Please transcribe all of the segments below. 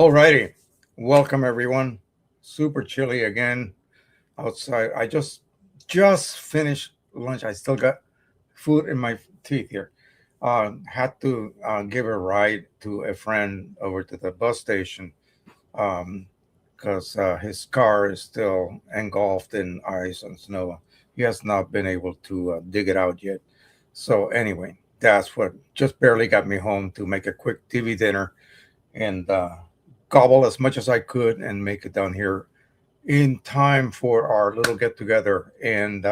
Alrighty, welcome everyone. Super chilly again outside. I just finished lunch. I still got food in my teeth here. Had to give a ride to a friend over to the bus station because his car is still engulfed in ice and snow. He has not been able to dig it out yet. So anyway, that's what just barely got me home to make a quick TV dinner and gobble as much as I could and make it down here in time for our little get together. And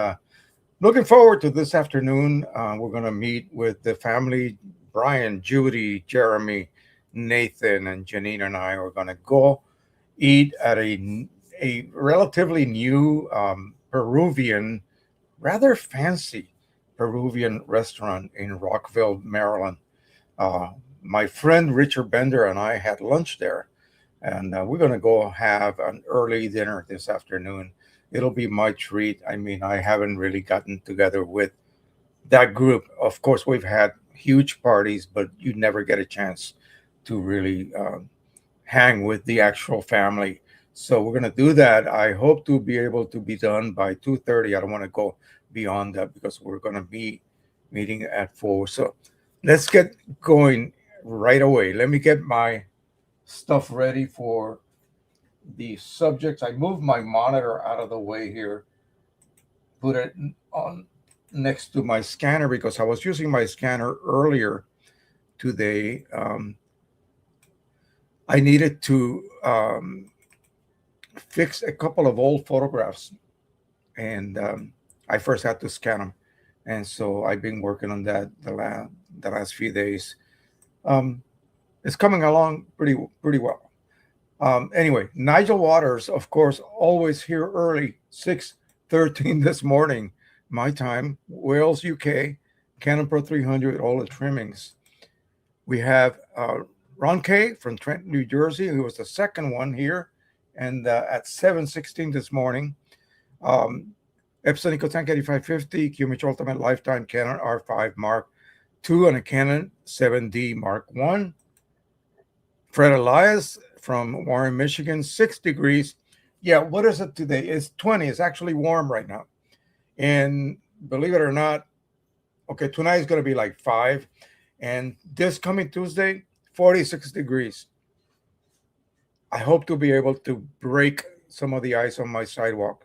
looking forward to this afternoon. We're going to meet with the family. Brian, Judy, Jeremy, Nathan, and Janine and I are going to go eat at a relatively new Peruvian, rather fancy Peruvian restaurant in Rockville, Maryland. Uh, my friend Richard Bender and I had lunch there, and we're going to go have an early dinner this afternoon. It'll be my treat. I mean, I haven't really gotten together with that group. Of course, we've had huge parties, but you never get a chance to really hang with the actual family. So we're going to do that. I hope to be able to be done by 2:30. I don't want to go beyond that because we're going to be meeting at 4. So let's get going right away. Let me get my stuff ready for the subjects. I moved my monitor out of the way here, put it on next to my scanner because I was using my scanner earlier today. I needed to fix a couple of old photographs, and I first had to scan them, and so I've been working on that the last few days. Um, it's coming along pretty well. Anyway, Nigel Waters, of course, always here early, 6:13 this morning, my time, Wales, UK, Canon Pro 300, all the trimmings. We have Ron K from Trenton, New Jersey, who was the second one here, and at 7:16 this morning. Um, Epson EcoTank 8550, QMH Ultimate Lifetime Canon R5 Mark II, and a Canon 7D Mark I. Fred Elias from Warren, Michigan, 6 degrees. Yeah, what is it today? It's 20. It's actually warm right now. And believe it or not, okay, tonight is going to be like 5. And this coming Tuesday, 46 degrees. I hope to be able to break some of the ice on my sidewalk.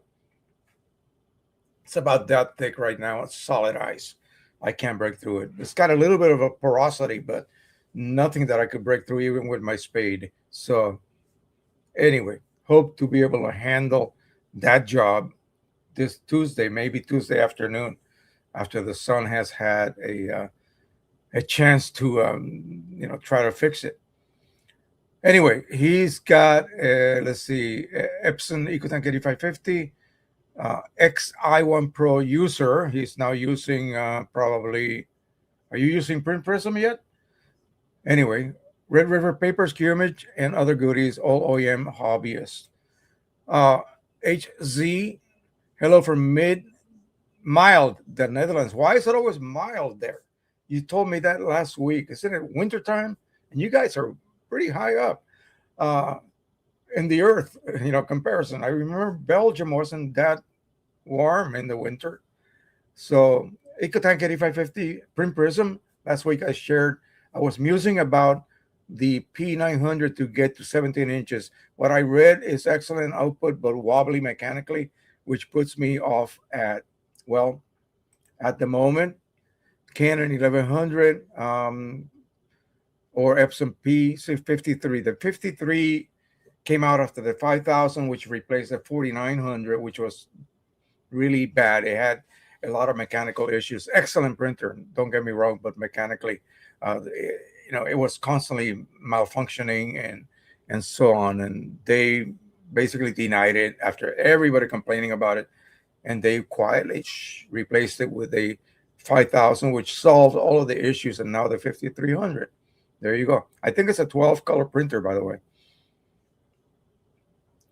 It's about that thick right now. It's solid ice. I can't break through it. It's got a little bit of a porosity, but nothing that I could break through even with my spade. So anyway, hope to be able to handle that job this Tuesday, maybe Tuesday afternoon, after the sun has had a chance to try to fix it. Anyway, he's got let's see, Epson EcoTank 8550, XI1 Pro user. He's now using probably. Are you using Print Prism yet? Anyway, Red River Papers, QMage, and other goodies, all OEM hobbyists. Uh, HZ, hello from mild, the Netherlands. Why is it always mild there? You told me that last week. Isn't it wintertime? And you guys are pretty high up uh, in the earth, comparison. I remember Belgium wasn't that warm in the winter. So EcoTank 8550 Print Prism, last week I shared, I was musing about the P900 to get to 17 inches. What I read is excellent output, but wobbly mechanically, which puts me off well, at the moment, Canon 1100 or Epson P53. The 53 came out after the 5000, which replaced the 4900, which was really bad. It had a lot of mechanical issues. Excellent printer, don't get me wrong, but mechanically, it was constantly malfunctioning and so on. And they basically denied it after everybody complaining about it, and they quietly replaced it with a 5000, which solved all of the issues. And now the 5300. There you go. I think it's a 12 color printer, by the way.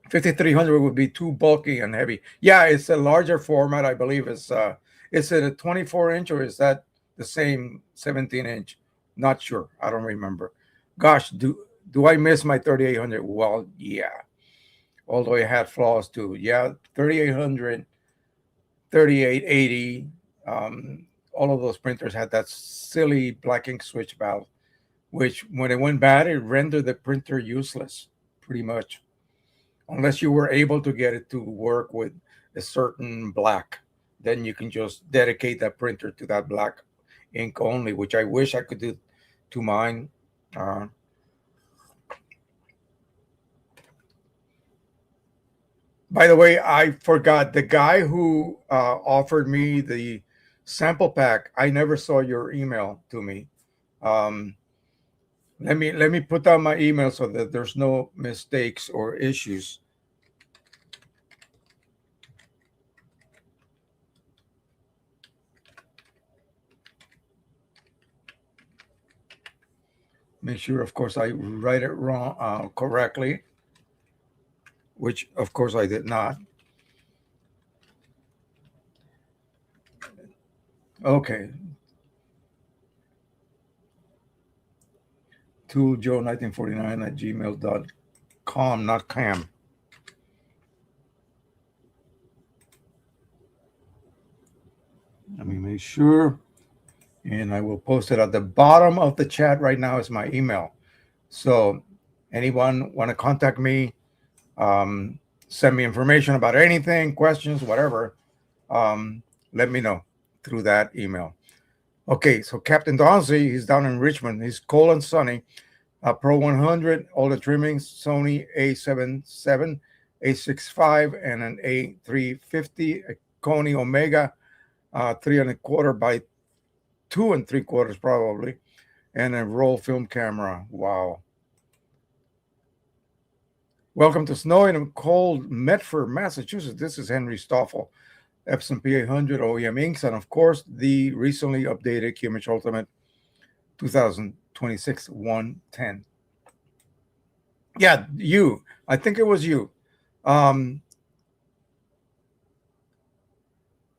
5300 would be too bulky and heavy. Yeah, it's a larger format, I believe. Is it a 24-inch or is that the same 17-inch? Not sure. I don't remember. Gosh, do I miss my 3800? Well, yeah. Although it had flaws too. Yeah, 3800, 3880. All of those printers had that silly black ink switch valve, which when it went bad, it rendered the printer useless, pretty much, unless you were able to get it to work with a certain black. Then you can just dedicate that printer to that black ink only, which I wish I could do to mine. Uh, by the way, I forgot the guy who offered me the sample pack. I never saw your email to me. Um, let me put down my email so that there's no mistakes or issues. Make sure, of course, I write it wrong correctly, which of course I did not. Okay, tooljoe1949 at gmail.com, not cam. Let me make sure. And I will post it at the bottom of the chat right now is my email. So anyone want to contact me, um, send me information about anything, questions, whatever, let me know through that email. Okay, so Captain Donzi, he's down in Richmond. He's cold and sunny. Pro 100, all the trimmings, Sony A77, A65, and an A350, a Coney Omega 3.25 by 2.75 probably, and a roll film camera. Wow. Welcome to snowy and cold Medford, Massachusetts. This is Henry Stoffel, Epson P800 OEM inks, and of course, the recently updated QMH Ultimate 2026 110. Yeah, you. I think it was you. Um,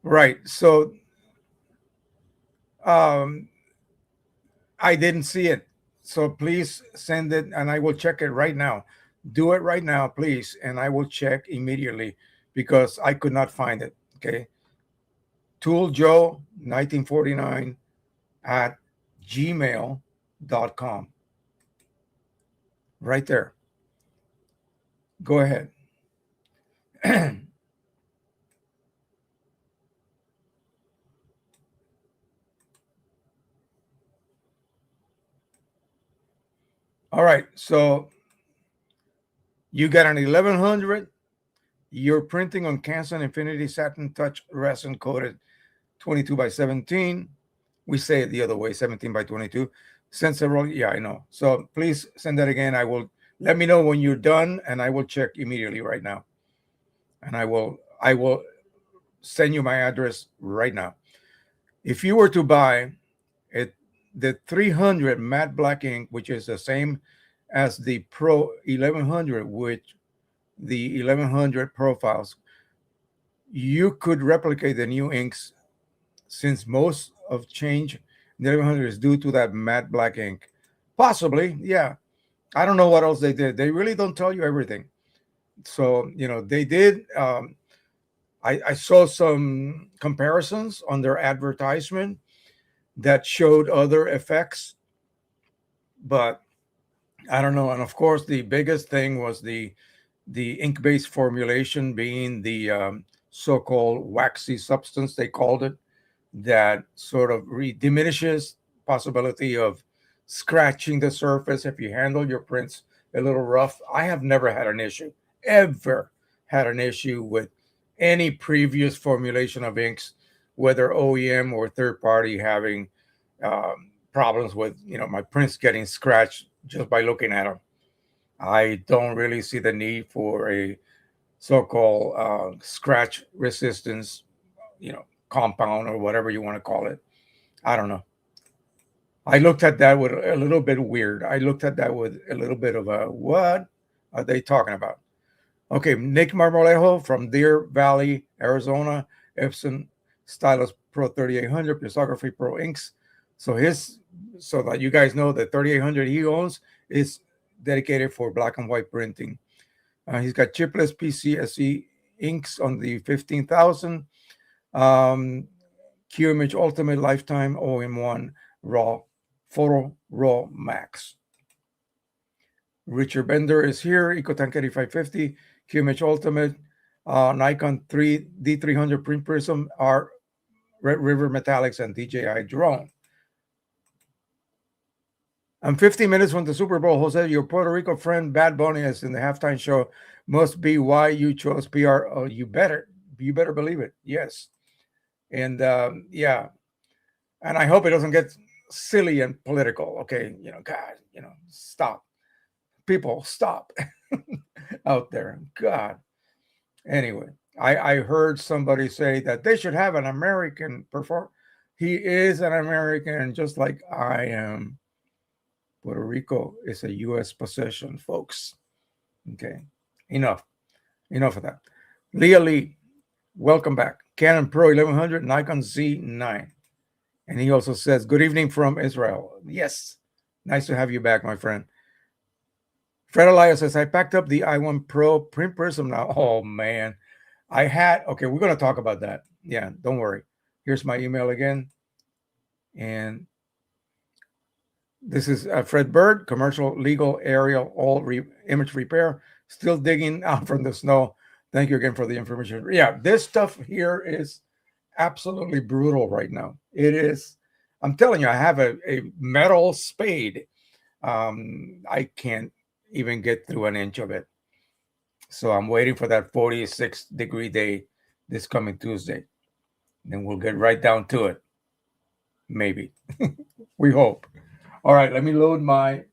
right. So um, I didn't see it. So please send it and I will check it right now. Do it right now, please. And I will check immediately because I could not find it. Okay. Tooljoe 1949 at gmail.com. Right there. Go ahead. All right. So you got an 1100. You're printing on Canson Infinity Satin Touch resin coated 22 by 17. We say it the other way, 17 by 22. Send several. Yeah, I know. So please send that again. I will let me know when you're done and I will check immediately right now. And I will send you my address right now. If you were to buy it, the 300 matte black ink, which is the same as the Pro 1100, which the 1100 profiles, you could replicate the new inks since most of change in the 1100 is due to that matte black ink. Possibly, yeah. I don't know what else they did. They really don't tell you everything. So, they did. I saw some comparisons on their advertisement that showed other effects, but I don't know. And of course, the biggest thing was the ink-based formulation being the so-called waxy substance they called it, that sort of diminishes possibility of scratching the surface if you handle your prints a little rough. I have never had an issue, ever had an issue with any previous formulation of inks, whether OEM or third party, having problems with my prints getting scratched just by looking at them. I don't really see the need for a so-called scratch resistance, compound or whatever you want to call it. I don't know. I looked at that with a little bit weird. I looked at that with a little bit of a what are they talking about? Okay, Nick Marmolejo from Deer Valley, Arizona, Epson Stylus Pro 3800, Plusography Pro inks. So so that you guys know, the 3800 he owns is dedicated for black and white printing. He's got chipless PCSE inks on the 15,000. Um, QMH Ultimate Lifetime OM1 Raw Photo Raw Max. Richard Bender is here. EcoTank 8550, QMH Ultimate, Nikon 3 D300 Print Prism, R Red River Metallics, and DJI Drone. I'm 15 minutes from the Super Bowl. Jose, your Puerto Rico friend Bad Bunny is in the halftime show. Must be why you chose PR. Oh, you better believe it. Yes, and yeah, and I hope it doesn't get silly and political. Okay, God, stop, people, stop out there. God. Anyway, I heard somebody say that they should have an American perform. He is an American, just like I am. Puerto Rico is a U.S. possession, folks. Okay, enough, enough of that. Leah Lee, welcome back. Canon Pro 1100, Nikon Z9. And he also says, good evening from Israel. Yes, nice to have you back, my friend. Fred Elias says, I packed up the i1 Pro Print Prism now. Oh, man. Okay, we're going to talk about that. Yeah, don't worry. Here's my email again. And this is Fred Bird, commercial, legal, aerial, image repair. Still digging out from the snow. Thank you again for the information. Yeah, this stuff here is absolutely brutal right now. It is. I'm telling you, I have a metal spade. I can't even get through an inch of it. So I'm waiting for that 46-degree day this coming Tuesday. Then we'll get right down to it. Maybe. We hope. All right, let me load my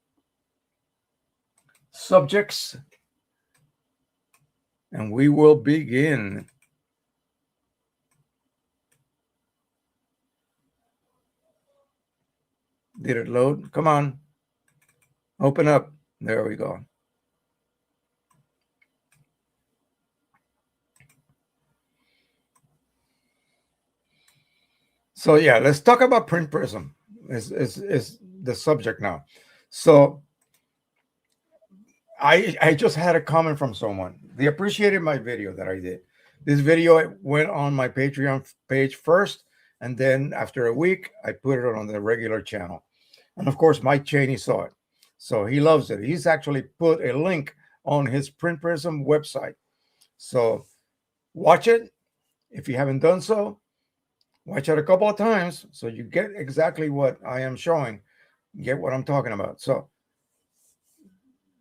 subjects. and we will begin. Did it load? Come on, open up. There we go. So yeah, let's talk about print prism. Is the subject now. So I just had a comment from someone. They appreciated my video that I did. This video went on my Patreon page first, and then after a week, I put it on the regular channel. And of course, Mike Cheney saw it, so he loves it. He's actually put a link on his Print Prism website. So watch it if you haven't done so. Watch it a couple of times so you get exactly what I am showing, get what I'm talking about. So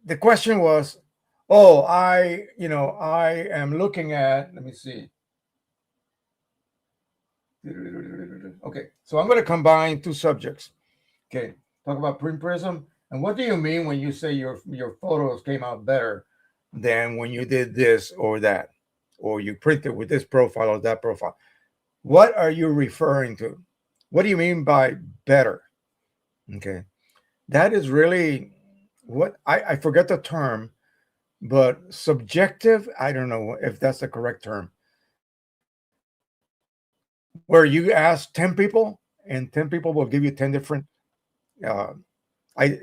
the question was, oh, I am looking at, let me see. Okay, so I'm going to combine two subjects. Okay, talk about print prism. And what do you mean when you say your photos came out better than when you did this or that, or you printed with this profile or that profile? What are you referring to? What do you mean by better? Okay, that is really what I forget the term, but subjective. I don't know if that's the correct term. Where you ask 10 people and 10 people will give you 10 different uh, I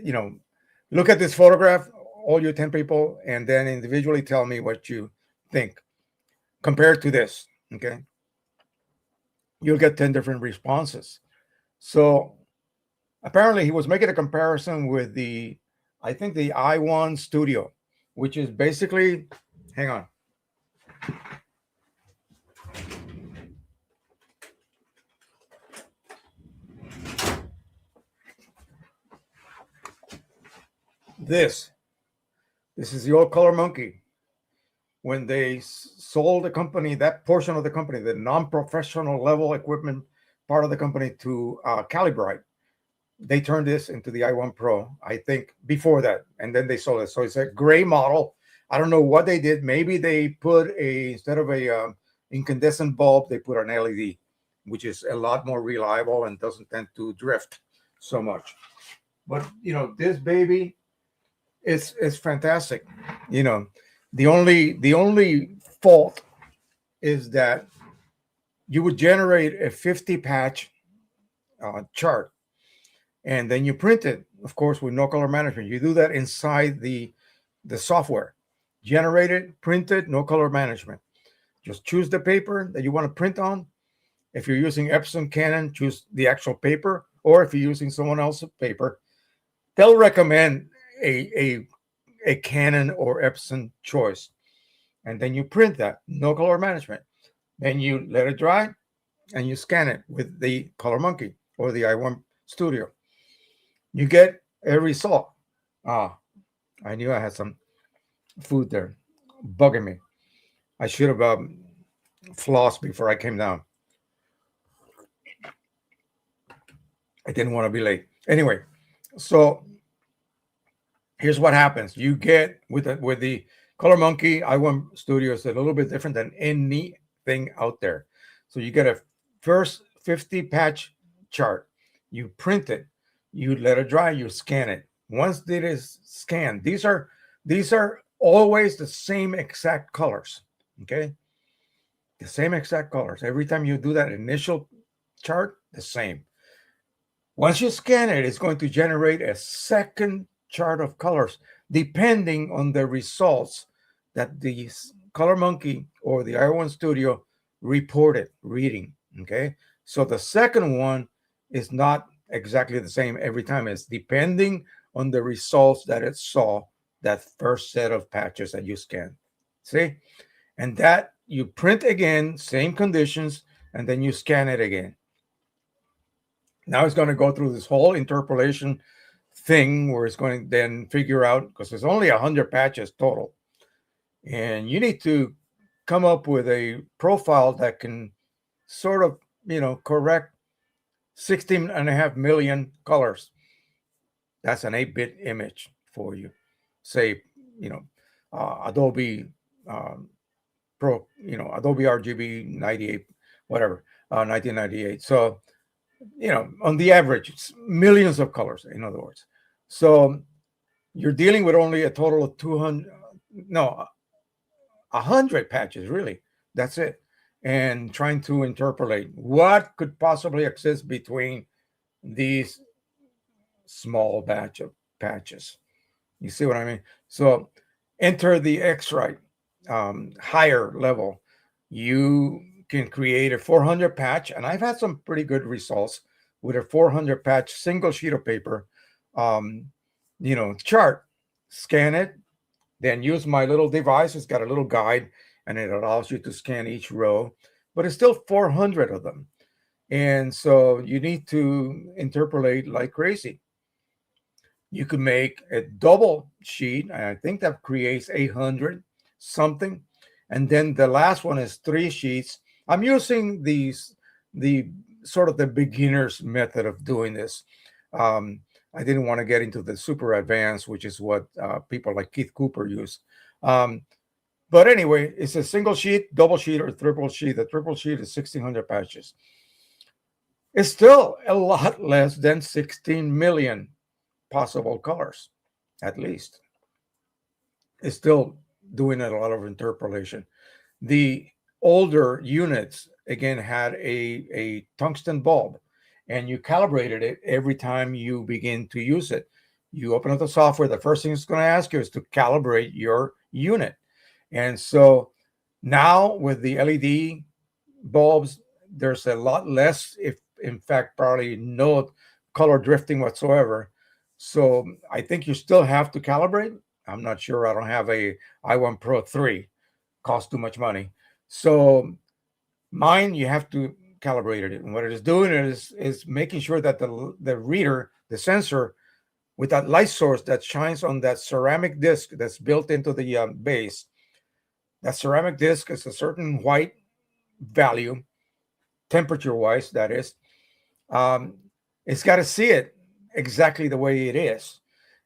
look at this photograph, all you 10 people, and then individually tell me what you think compared to this. Okay, you'll get 10 different responses. So apparently he was making a comparison with the, I think, the i1 Studio, which is basically, hang on, this this is the old Color Monkey. When they sold the company, that portion of the company, the non-professional level equipment part of the company, to Calibrite, they turned this into the i1 Pro, I think, before that, and then they sold it. So it's a gray model. I don't know what they did. Maybe they put instead of a incandescent bulb, they put an LED, which is a lot more reliable and doesn't tend to drift so much. But this baby is fantastic. You know, the only fault is that you would generate a 50 patch chart, and then you print it, of course, with no color management. You do that inside the software. Generate it, print it, no color management. Just choose the paper that you want to print on. If you're using Epson Canon, choose the actual paper, or if you're using someone else's paper, they'll recommend a Canon or Epson choice. And then you print that, no color management. Then you let it dry and you scan it with the Color Monkey or the i1 Studio. You get a result. Ah, I knew I had some food there bugging me. I should have flossed before I came down. I didn't want to be late. Anyway, so here's what happens. You get with the Color Monkey i1 Studio is a little bit different than anything out there. So you get a first 50 patch chart. You print it. You let it dry. You scan it. Once it is scanned, these are always the same exact colors. Okay, the same exact colors. Every time you do that initial chart, the same. Once you scan it, it's going to generate a second chart of colors depending on the results that the Color Monkey or the i1 Studio reported reading. Okay, so the second one is not exactly the same every time. It's depending on the results that it saw that first set of patches that you scanned. See, and that you print again, same conditions, and then you scan it again. Now it's going to go through this whole interpolation thing where it's going to then figure out, because there's only 100 patches total, and you need to come up with a profile that can sort of correct 16.5 million colors. That's an 8-bit image for you. Say, Adobe Pro, Adobe RGB 98, whatever, 1998. So, on the average, it's millions of colors, in other words. So you're dealing with only a total of 200, no, 100 patches, really. That's it. And trying to interpolate what could possibly exist between these small batch of patches. You see what I mean? So enter the X-Rite higher level. You can create a 400 patch, and I've had some pretty good results with a 400 patch single sheet of paper, um, chart. Scan it, then use my little device. It's got a little guide, and it allows you to scan each row, but it's still 400 of them. And so you need to interpolate like crazy. You could make a double sheet, and I think that creates 800 something. And then the last one is 3 sheets. I'm using the sort of the beginner's method of doing this. Um, I didn't want to get into the super advanced, which is what people like Keith Cooper use. Um, but anyway, it's a single sheet, double sheet, or triple sheet. The triple sheet is 1,600 patches. It's still a lot less than 16 million possible colors, at least. It's still doing a lot of interpolation. The older units, again, had a tungsten bulb, and you calibrated it every time you begin to use it. You open up the software, the first thing it's going to ask you is to calibrate your unit. And so now with the LED bulbs, there's a lot less, if in fact, probably no color drifting whatsoever. So I think you still have to calibrate. I'm not sure. I don't have a i1 Pro 3. Costs too much money. So mine, you have to calibrate it. And what it is doing is making sure that the reader, the sensor, with that light source that shines on that ceramic disc that's built into the base, that ceramic disc is a certain white value, temperature-wise, that is. Um, it's got to see it exactly the way it is.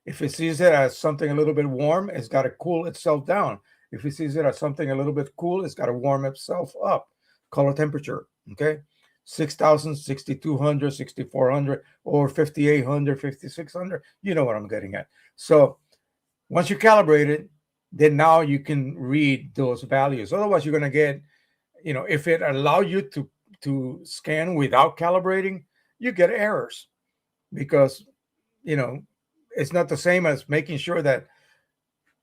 If it sees it as something a little bit warm, it's got to cool itself down. If it sees it as something a little bit cool, it's got to warm itself up. Color temperature, okay? 6,000, 6,200, 6,400, or 5,800, 5,600. You know what I'm getting at. So once you calibrate it, then now you can read those values. Otherwise, you're going to get, if it allows you to scan without calibrating, you get errors because, it's not the same as making sure that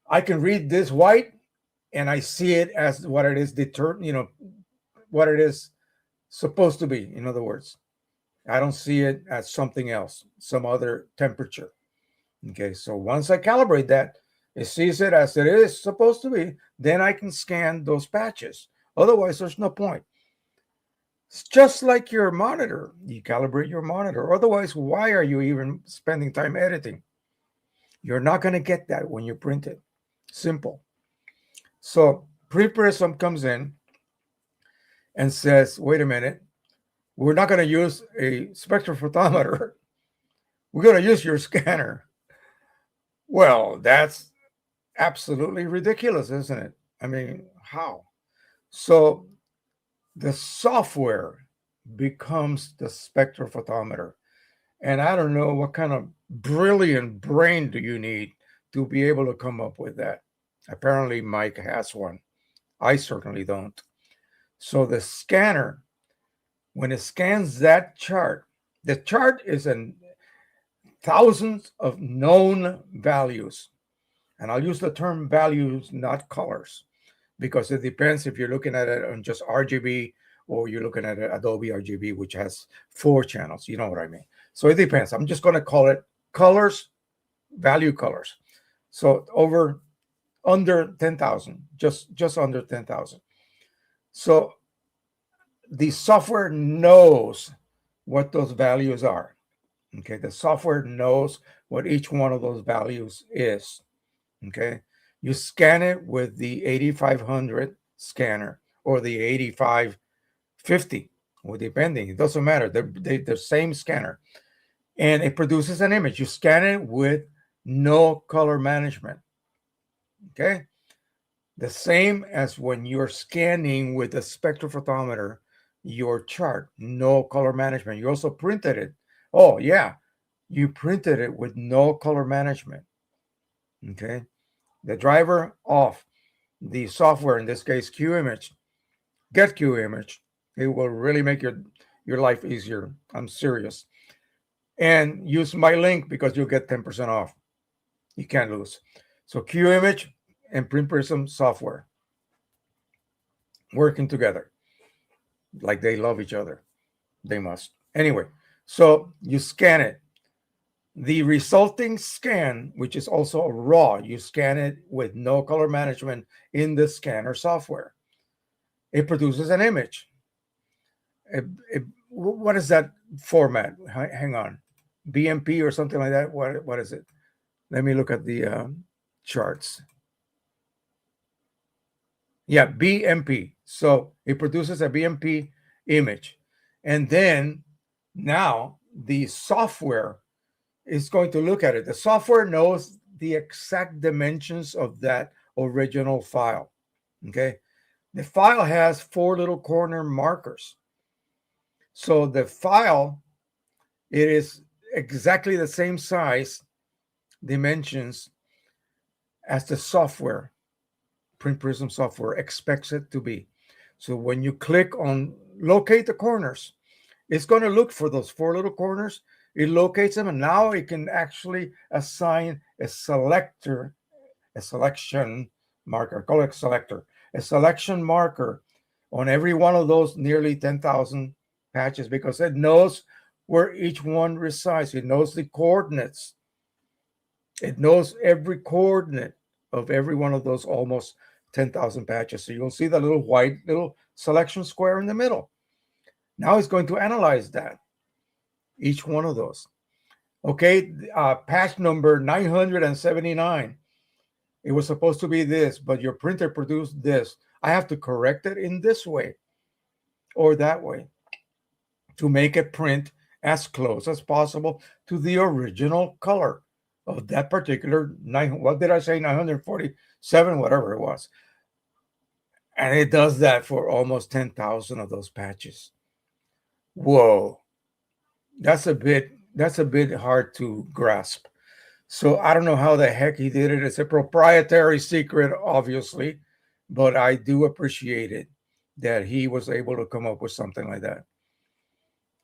I can read this white and I see it as what it is what it is supposed to be. In other words, I don't see it as something else, some other temperature. Okay, so once I calibrate that, it sees it as it is supposed to be, then I can scan those patches. Otherwise, there's no point. It's just like your monitor. You calibrate your monitor. Otherwise, why are you even spending time editing? You're not going to get that when you print it. Simple. So Pre-Prism comes in and says, wait a minute, we're not going to use a spectrophotometer. We're going to use your scanner. Well, that's absolutely ridiculous, isn't it? I mean, how? So the software becomes the spectrophotometer. And I don't know what kind of brilliant brain do you need to be able to come up with that. Apparently, Mike has one. I certainly don't. So the scanner, when it scans that chart, the chart is in thousands of known values. And I'll use the term values, not colors, because it depends if you're looking at it on just RGB or you're looking at Adobe RGB, which has 4 channels. You know what I mean? So it depends. I'm just going to call it colors, value colors. So under 10,000, just under 10,000. So the software knows what those values are. Okay, the software knows what each one of those values is. Okay, you scan it with the 8500 scanner or the 8550, or depending, it doesn't matter. They're the same scanner, and it produces an image. You scan it with no color management. Okay, The same as when you're scanning with a spectrophotometer your chart, no color management. You also printed it. Oh, yeah, you printed it with no color management. Okay. The driver off, the software, in this case, QImage, get QImage. It will really make your life easier. I'm serious. And use my link because you'll get 10% off. You can't lose. So QImage and Print Prism software working together like they love each other. They must. Anyway, so you scan it. The resulting scan, which is also a raw, you scan it with no color management in the scanner software. It produces an image. What is that format? Hang on. BMP or something like that? What is it? Let me look at the charts. Yeah, BMP. So it produces a BMP image. And then now the software is going to look at it. The software knows the exact dimensions of that original file. Okay. The file has 4 little corner markers. So the file, it is exactly the same size dimensions as the software, Print Prism software expects it to be. So when you click on locate the corners, it's going to look for those 4 little corners. It locates them, and now it can actually assign a selection marker, call it selector, a selection marker on every one of those nearly 10,000 patches because it knows where each one resides. It knows the coordinates. It knows every coordinate of every one of those almost 10,000 patches. So you'll see the little white little selection square in the middle. Now it's going to analyze that, each one of those. Okay, patch number 979. It was supposed to be this, but your printer produced this. I have to correct it in this way or that way to make it print as close as possible to the original color of that particular what did I say, 947, whatever it was. And it does that for almost 10,000 of those patches. Whoa, that's a bit hard to grasp. So I don't know how the heck he did it. It's a proprietary secret, obviously, but I do appreciate it that he was able to come up with something like that.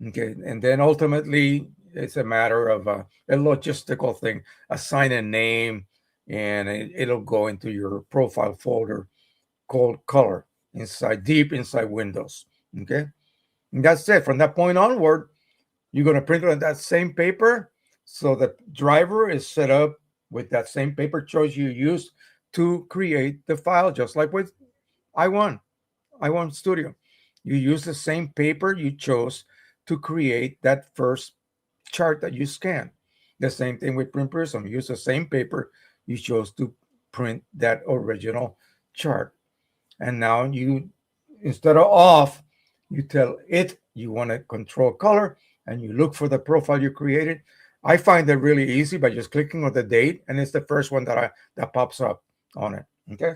Okay, and then ultimately it's a matter of a logistical thing. Assign a name, and it'll go into your profile folder called color deep inside Windows. Okay, and that's it. From that point onward, you're going to print it on that same paper. So the driver is set up with that same paper choice you used to create the file, just like with i1 Studio. You use the same paper you chose to create that first chart that you scan. The same thing with Print Prism. Use the same paper you chose to print that original chart. And now you, instead of off, you tell it you want to control color and you look for the profile you created. I find it really easy by just clicking on the date, and it's the first one that pops up on it. Okay.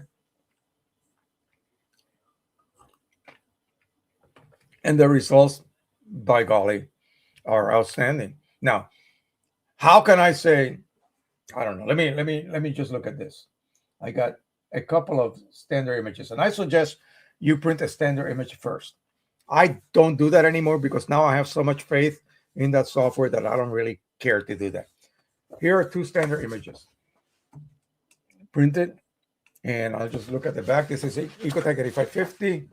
And the results, by golly, are outstanding. Now, how can I say, I don't know. Let me just look at this. I got a couple of standard images, and I suggest you print a standard image first. I don't do that anymore because now I have so much faith in that software that I don't really care to do that. Here are 2 standard images printed, and I'll just look at the back. This is Ecotech 8550.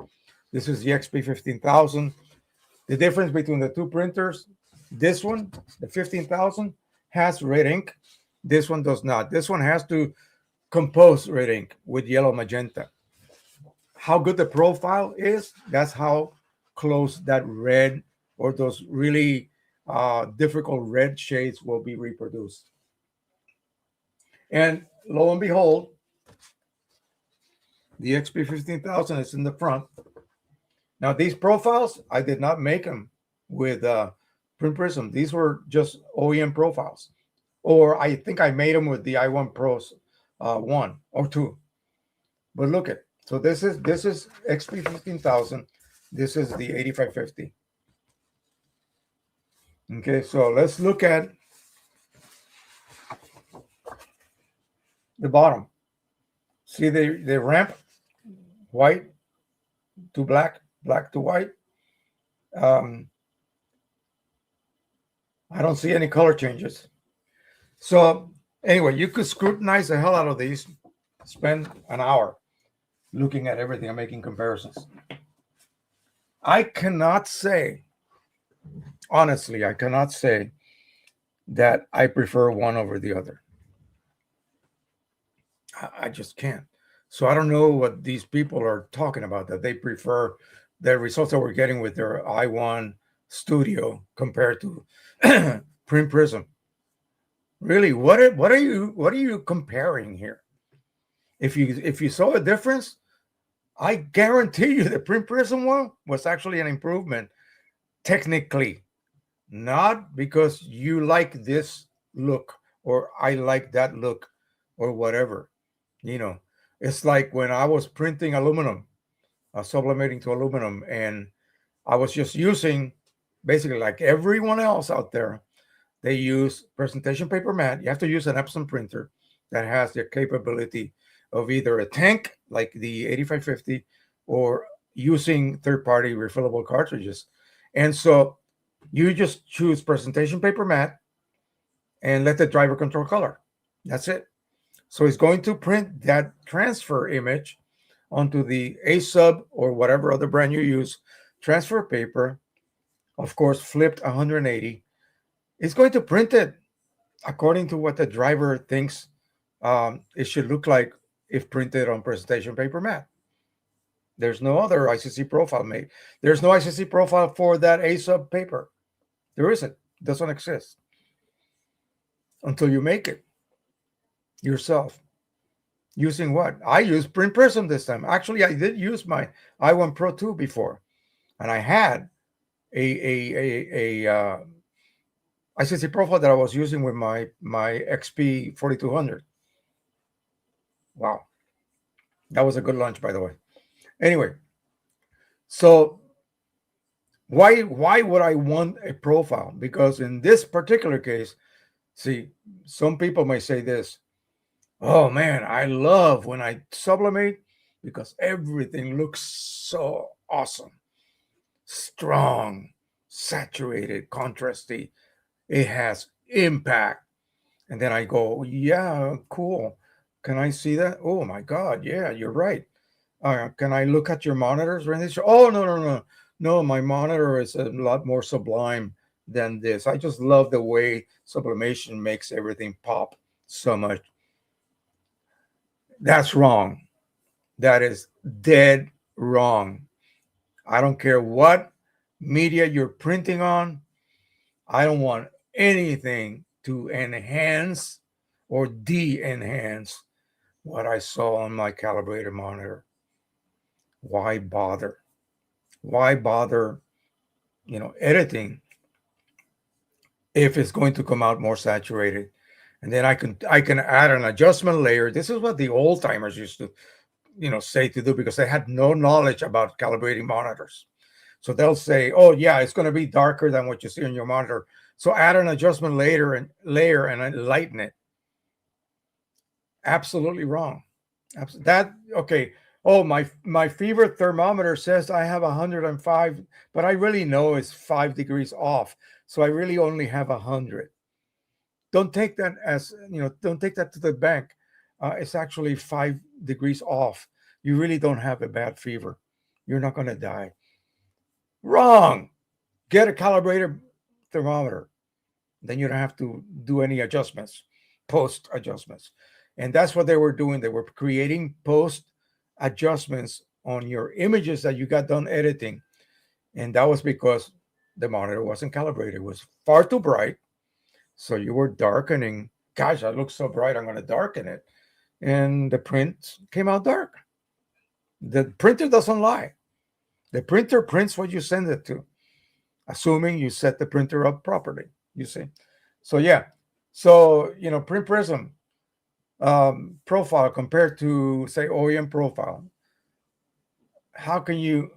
This is the XP 15000. The difference between the 2 printers, this one, the 15,000, has red ink. This one does not. This one has to compose red ink with yellow magenta. How good the profile is, that's how close that red or those really difficult red shades will be reproduced. And lo and behold, the XP 15000 is in the front. Now, these profiles, I did not make them with Print Prism. These were just OEM profiles. Or I think I made them with the i1 Pros 1 or 2. But look at, so this is XP 15,000. This is the 8550. Okay, so let's look at the bottom. See the ramp, white to black, black to white. Um, I don't see any color changes. So anyway, you could scrutinize the hell out of these, spend an hour looking at everything and making comparisons. I cannot say, honestly, I cannot say that I prefer one over the other. I just can't. So I don't know what these people are talking about, that they prefer the results that we're getting with their i1 Studio compared to Print Prism. Really, what are you comparing here? If you saw a difference, I guarantee you the Print Prism one was actually an improvement technically, not because you like this look or I like that look or whatever. You know, it's like when I was printing aluminum, sublimating to aluminum, and I was just using basically like everyone else out there. They use presentation paper mat. You have to use an Epson printer that has the capability of either a tank like the 8550 or using third-party refillable cartridges. And so you just choose presentation paper mat and let the driver control color. That's it. So it's going to print that transfer image onto the A sub or whatever other brand you use, transfer paper, of course, flipped 180. It's going to print it according to what the driver thinks it should look like if printed on presentation paper mat. There's no other ICC profile made. There's no ICC profile for that A sub paper. There isn't. It doesn't exist until you make it yourself. Using what? I used Print Prism this time. Actually, I did use my i1 Pro 2 before, and I had a ICC profile that I was using with my XP 4200. Wow, that was a good lunch, by the way. Anyway, so why would I want a profile? Because in this particular case, see, some people may say this. Oh man, I love when I sublimate because everything looks so awesome, strong, saturated, contrasty. It has impact. And then I go, yeah, cool. Can I see that? Oh my God, yeah, you're right. Can I look at your monitors or anything? Oh, no, no, no. No, my monitor is a lot more sublime than this. I just love the way sublimation makes everything pop so much. That's wrong. That is dead wrong. I don't care what media you're printing on. I don't want anything to enhance or de-enhance what I saw on my calibrated monitor. Why bother? Why bother, editing if it's going to come out more saturated? And then I can add an adjustment layer. This is what the old timers used to, say to do because they had no knowledge about calibrating monitors. So they'll say, "Oh yeah, it's going to be darker than what you see on your monitor. So add an adjustment layer and lighten it." Absolutely wrong. That okay. Oh, my fever thermometer says I have 105, but I really know it's 5 degrees off. So I really only have 100. Don't take that as Don't take that to the bank. It's actually 5 degrees off. You really don't have a bad fever. You're not going to die. Wrong. Get a calibrated thermometer. Then you don't have to do any adjustments, post adjustments. And that's what they were doing. They were creating post adjustments on your images that you got done editing. And that was because the monitor wasn't calibrated. It was far too bright. So you were darkening. Gosh, that looks so bright. I'm going to darken it. And the print came out dark. The printer doesn't lie. The printer prints what you send it to, assuming you set the printer up properly, you see. So yeah. So, Print Prism, profile compared to say OEM profile, how can you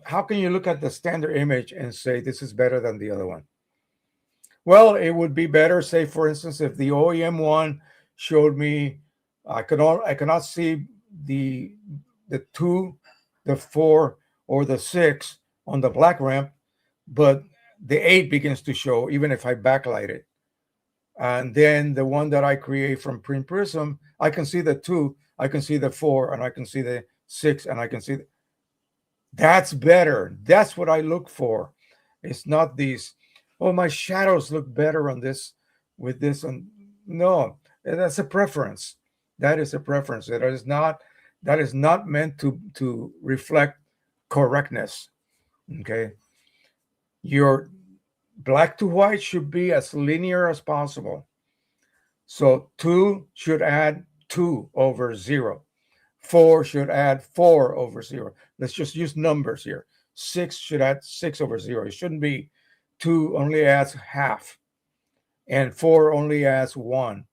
look at the standard image and say this is better than the other one? Well, it would be better, say for instance, if the OEM one showed me, I cannot see the two, the four, or the six on the black ramp, but the eight begins to show even if I backlight it. And then the one that I create from Print Prism, I can see the two, I can see the four, and I can see the six, and I can see that's better. That's what I look for. It's not these, oh, my shadows look better on this with this. And no, that's a preference. That is a preference. That is not meant to reflect correctness. Okay. Your black to white should be as linear as possible. So 2 should add 2 over 0. 4 should add 4 over 0. Let's just use numbers here. 6 should add 6 over 0. It shouldn't be 2 only adds half, and 4 only adds 1.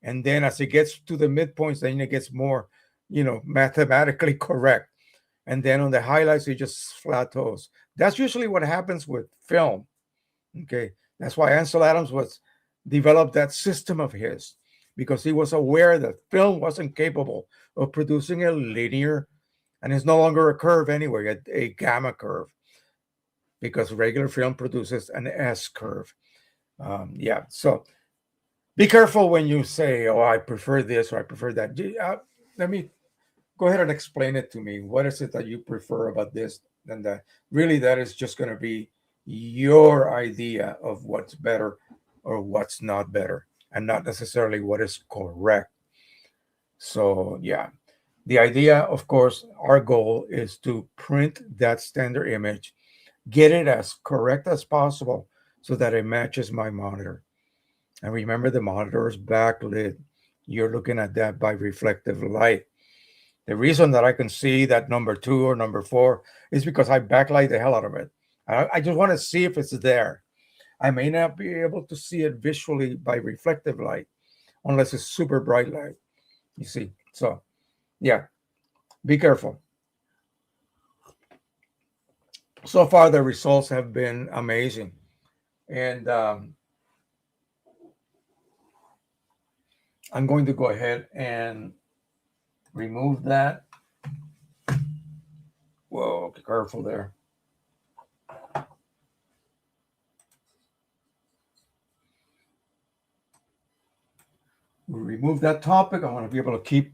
And then as it gets to the midpoints, then it gets more, mathematically correct. And then on the highlights, it just plateaus. That's usually what happens with film. Okay. That's why Ansel Adams was developed that system of his, because he was aware that film wasn't capable of producing a linear, and it's no longer a curve anyway, a gamma curve, because regular film produces an S curve. Yeah. So be careful when you say, oh, I prefer this or I prefer that. Let me go ahead and explain it to me. What is it that you prefer about this and that? Really, that is just going to be your idea of what's better or what's not better, and not necessarily what is correct. So, yeah, the idea, of course, our goal is to print that standard image, get it as correct as possible so that it matches my monitor. And remember, the monitor is backlit. You're looking at that by reflective light. The reason that I can see that number 2 or number 4 is because I backlight the hell out of it. I just want to see if it's there. I may not be able to see it visually by reflective light unless it's super bright light. You see? So, yeah, be careful. So far, the results have been amazing. And I'm going to go ahead and remove that. Whoa, be careful there. We remove that topic. I want to be able to keep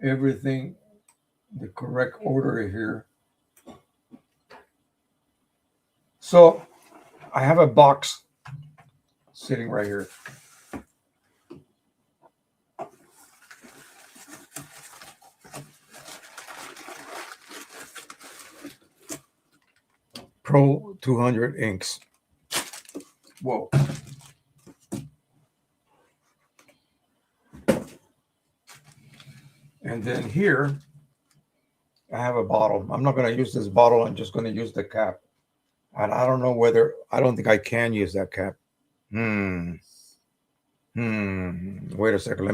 everything the correct order here. So I have a box sitting right here. Pro 200 inks. Whoa. And then here, I have a bottle. I'm not going to use this bottle. I'm just going to use the cap. And I don't know whether, I don't think I can use that cap. Wait a second.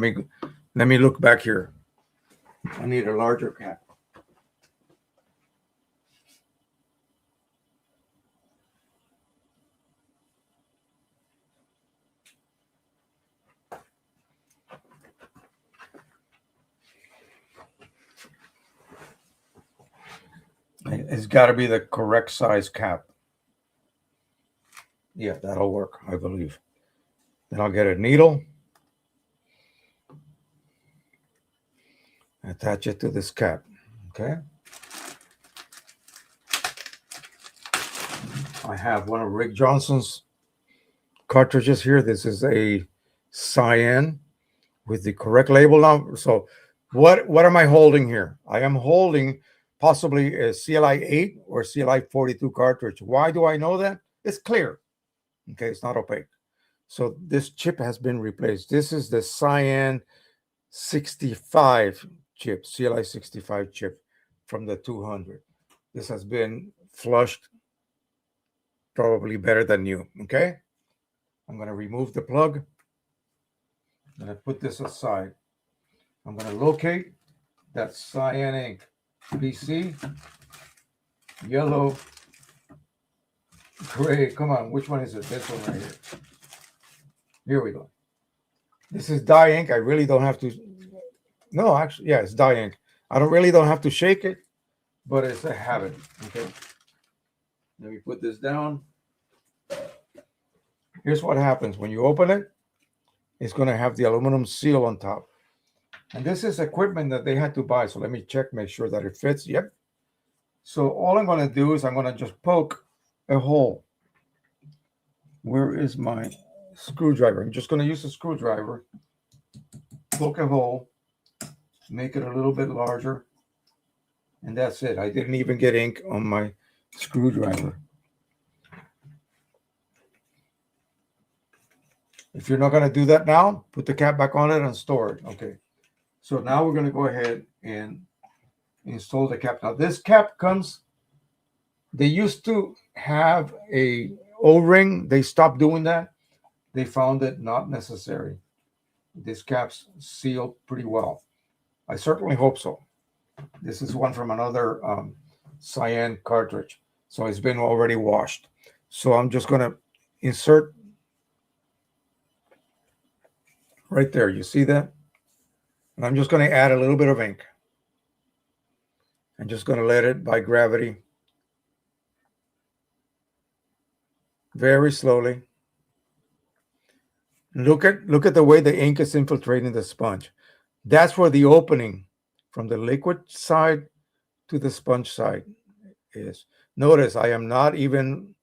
Let me look back here. I need a larger cap. It's got to be the correct size cap. Yeah, that'll work, I believe. Then I'll get a needle, attach it to this cap. Okay. I have one of Rick Johnson's cartridges here. This is a cyan with the correct label now. So what am I holding here? I am holding possibly a CLI 8 or CLI 42 cartridge. Why do I know that? It's clear. Okay, it's not opaque. So this chip has been replaced. This is the cyan 65 chip, CLI 65 chip from the 200. This has been flushed probably better than new. Okay, I'm going to remove the plug. I'm going to put this aside. I'm going to locate that cyan ink. BC, yellow, gray. Come on, which one is it? This one right here. Here we go. This is dye ink. I really don't have to. No, actually, yeah, it's dye ink. I don't have to shake it, but it's a habit. Okay. Let me put this down. Here's what happens when you open it. It's going to have the aluminum seal on top. And this is equipment that they had to buy. So let me check, make sure that it fits. Yep. So all I'm going to do is I'm going to just poke a hole. Where is my screwdriver? I'm just going to use a screwdriver. Poke a hole. Make it a little bit larger. And that's it. I didn't even get ink on my screwdriver. If you're not going to do that now, put the cap back on it and store it. Okay. So now we're going to go ahead and install the cap. Now this cap comes, they used to have a O-ring. They stopped doing that. They found it not necessary. This cap's sealed pretty well. I certainly hope so. This is one from another cyan cartridge. So it's been already washed. So I'm just going to insert right there. You see that? And I'm just going to add a little bit of ink. I'm just going to let it by gravity very slowly. Look at the way the ink is infiltrating the sponge. That's where the opening from the liquid side to the sponge side is. Notice I am not even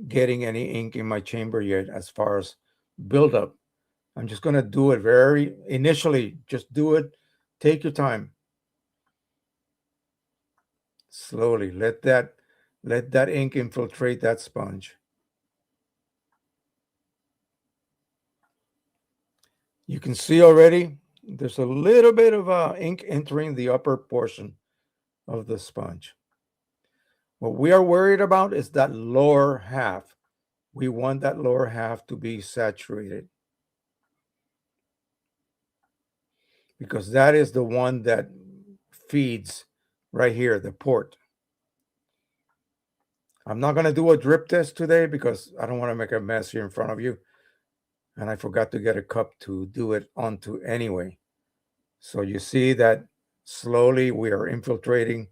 getting any ink in my chamber yet as far as buildup. I'm just going to do it very initially. Just do it. Take your time. Slowly. Let that ink infiltrate that sponge. You can see already there's a little bit of ink entering the upper portion of the sponge. What we are worried about is that lower half. We want that lower half to be saturated, because that is the one that feeds right here, the port. I'm not going to do a drip test today because I don't want to make a mess here in front of you. And I forgot to get a cup to do it onto anyway. So you see that slowly we are infiltrating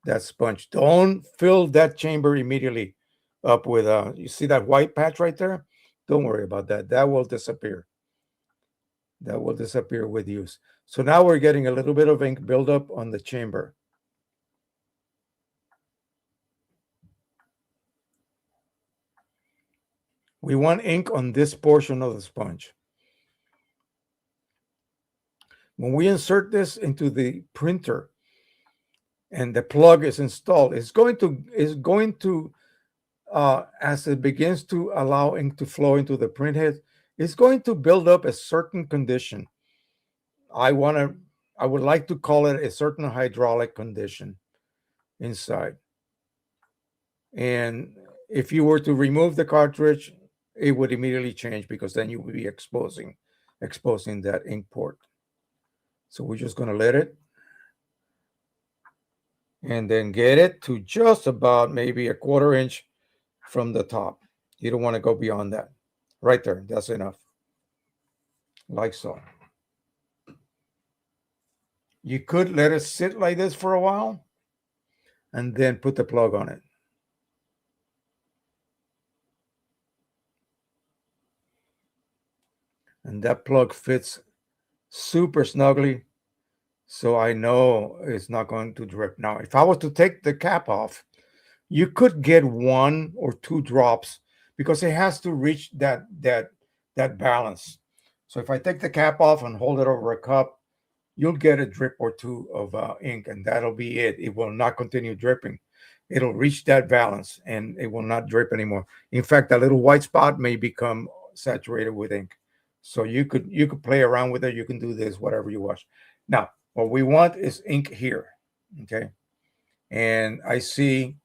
that sponge. Don't fill that chamber immediately up with, you see that white patch right there? Don't worry about that. That will disappear. That will disappear with use. So now we're getting a little bit of ink buildup on the chamber. We want ink on this portion of the sponge. When we insert this into the printer and the plug is installed, it's going to as it begins to allow ink to flow into the printhead, it's going to build up a certain condition. I would like to call it a certain hydraulic condition inside. And if you were to remove the cartridge, it would immediately change, because then you would be exposing that ink port. So we're just going to let it, and then get it to just about maybe a 1/4 inch from the top. You don't want to go beyond that. Right there, that's enough. Like so. You could let it sit like this for a while and then put the plug on it. And that plug fits super snugly, so I know it's not going to drip. Now, if I was to take the cap off, you could get 1 or 2 drops, because it has to reach that balance. So if I take the cap off and hold it over a cup, you'll get a drip or 2 of ink, and that'll be it. It will not continue dripping. It'll reach that balance and it will not drip anymore. In fact, that little white spot may become saturated with ink. So you could play around with it. You can do this, whatever you want. Now, what we want is ink here. Okay. And I see,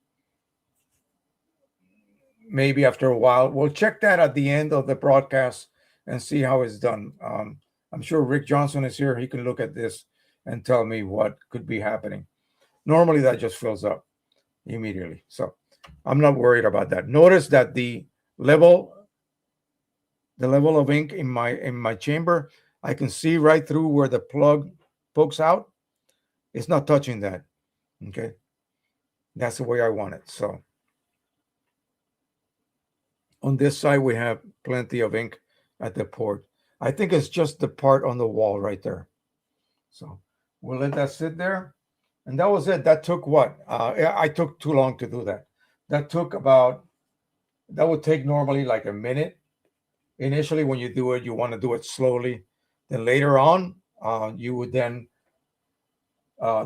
maybe after a while, we'll check that at the end of the broadcast and see how it's done. I'm sure Rick Johnson is here. He can look at this and tell me what could be happening. Normally that just fills up immediately. So I'm not worried about that. Notice that level the level of ink in my chamber, I can see right through where the plug pokes out. It's not touching that. Okay. That's the way I want it. So on this side, we have plenty of ink at the port. I think it's just the part on the wall right there. So we'll let that sit there. And that was it. That took what? I took too long to do that. That would take normally like a minute. Initially, when you do it, you want to do it slowly. Then later on, you would then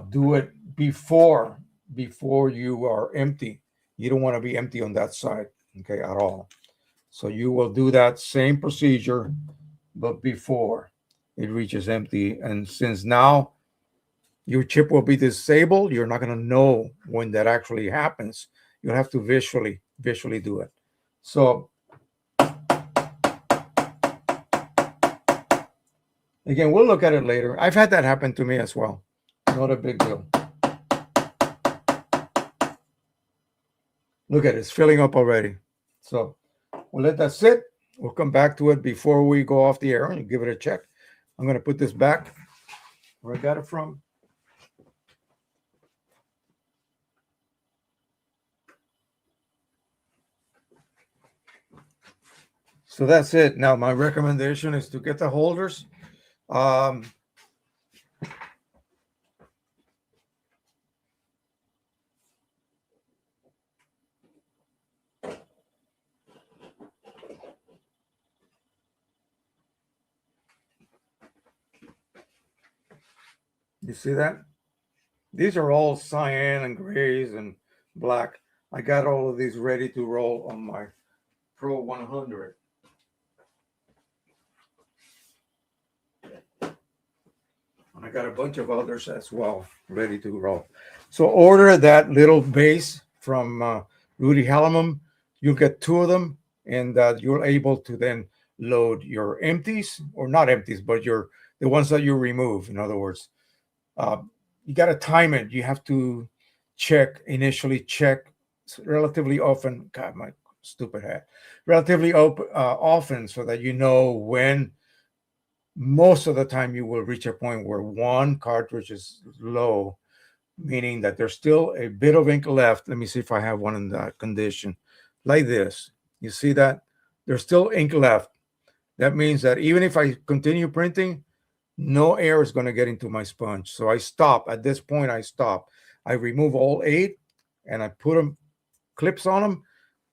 do it before you are empty. You don't want to be empty on that side, okay, at all. So you will do that same procedure, but before it reaches empty. And since now your chip will be disabled, you're not going to know when that actually happens. You'll have to visually do it. So again, we'll look at it later. I've had that happen to me as well. Not a big deal. Look at it, it's filling up already. So we'll let that sit. We'll come back to it before we go off the air and give it a check. I'm going to put this back where I got it from. So that's it. Now, my recommendation is to get the holders. You see that? These are all cyan and grays and black. I got all of these ready to roll on my Pro 100. I got a bunch of others as well ready to roll. So order that little base from Rudy Hallamum. You'll get two of them, and you're able to then load your empties, or not empties, but the ones that you remove. In other words, you got to time it. You have to initially check relatively often. God, my stupid hat. Relatively often, so that you know when. Most of the time you will reach a point where one cartridge is low, meaning that there's still a bit of ink left. Let me see if I have one in that condition. Like this. You see that? There's still ink left. That means that even if I continue printing, no air is going to get into my sponge. So I stop. At this point, I stop. I remove all 8 and I put them, clips on them,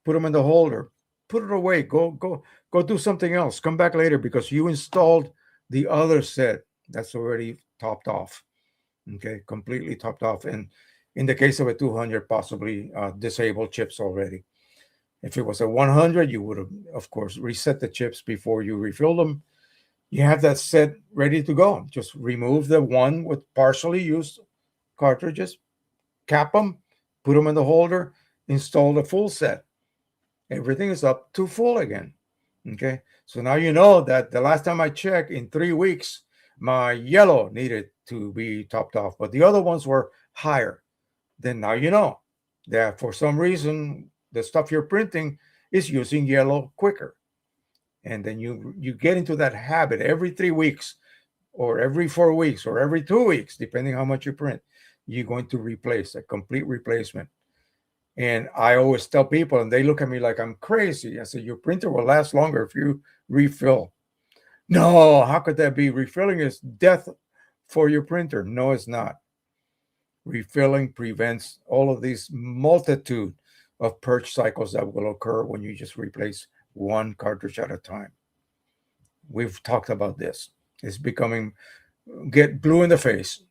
put them in the holder. Put it away. Go do something else. Come back later because you installed the other set that's already topped off. Okay, completely topped off. And in the case of a 200, possibly disabled chips already. If it was a 100, you would have, of course, reset the chips before you refill them. You have that set ready to go. Just remove the one with partially used cartridges, cap them, put them in the holder, install the full set. Everything is up to full again. Okay, so now you know that the last time I checked, in 3 weeks, my yellow needed to be topped off, but the other ones were higher. Then now you know that for some reason the stuff you're printing is using yellow quicker. And then you get into that habit every 3 weeks or every 4 weeks or every 2 weeks, depending how much you print, you're going to replace a complete replacement. And I always tell people, and they look at me like I'm crazy. I say, your printer will last longer if you refill. No, how could that be? Refilling is death for your printer. No, it's not. Refilling prevents all of these multitude of purge cycles that will occur when you just replace one cartridge at a time. We've talked about this. It's get blue in the face.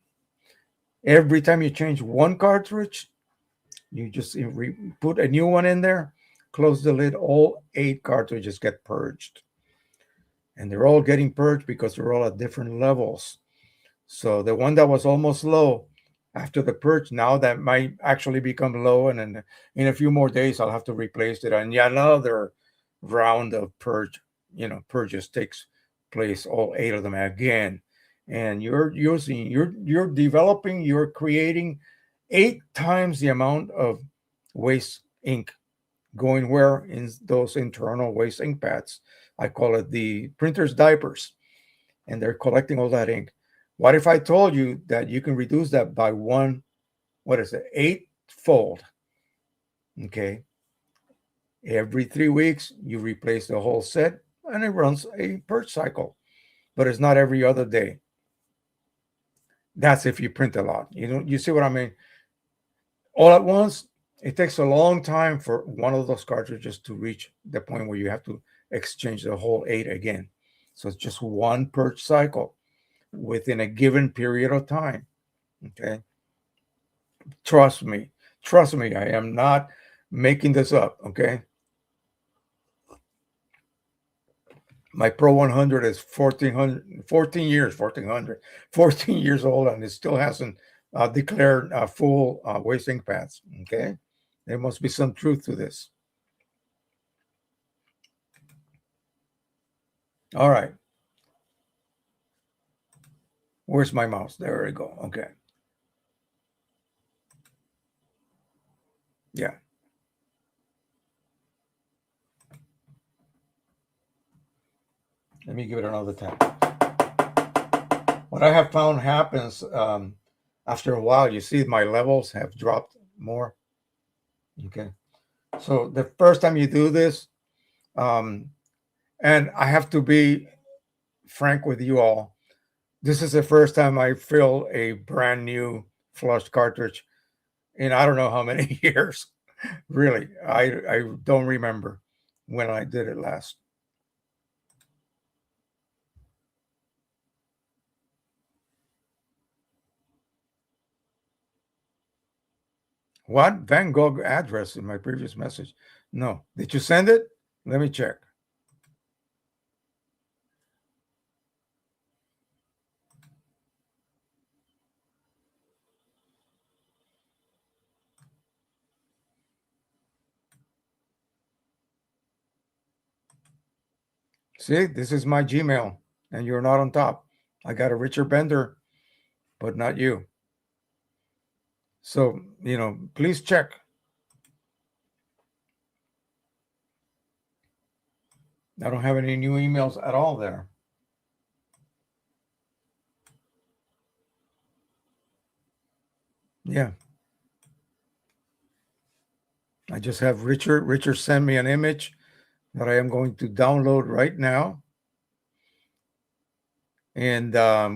Every time you change one cartridge, you just put a new one in there, close the lid, all 8 cartridges get purged. And they're all getting purged because they're all at different levels. So the one that was almost low after the purge, now that might actually become low. And then in a few more days, I'll have to replace it. And another round of purges takes replace all 8 of them again. And you're developing, you're creating 8 times the amount of waste ink going where? In those internal waste ink pads. I call it the printer's diapers, and they're collecting all that ink. What if I told you that you can reduce that by one, what is it, eightfold? Okay. Every 3 weeks, you replace the whole set, and it runs a purge cycle, but it's not every other day. That's if you print a lot. You see what I mean? All at once, it takes a long time for one of those cartridges to reach the point where you have to exchange the whole 8 again. So it's just one purge cycle within a given period of time. Okay. Trust me. Trust me. I am not making this up. Okay. My Pro 100 is 14 years, 14 years old, and it still hasn't declared full waste ink pads. Okay. There must be some truth to this. All right. Where's my mouse? There we go. Okay. Yeah. Let me give it another tap. What I have found happens after a while, you see my levels have dropped more. Okay. So the first time you do this, and I have to be frank with you all, this is the first time I fill a brand new flush cartridge in I don't know how many years. Really, I don't remember when I did it last. What? Van Gogh address in my previous message? No. Did you send it? Let me check. See, this is my Gmail, and you're not on top. I got a Richard Bender, but not you. So, please check. I don't have any new emails at all there. Yeah. I just have Richard. Richard sent me an image that I am going to download right now. And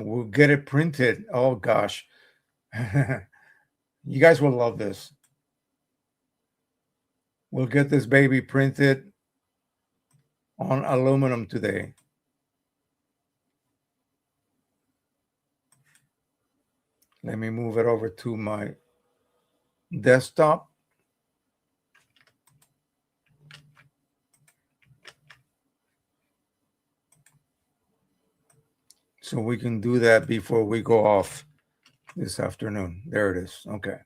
we'll get it printed. Oh, gosh. You guys will love this. We'll get this baby printed on aluminum today. Let me move it over to my desktop. So we can do that before we go off this afternoon. There it is. Okay.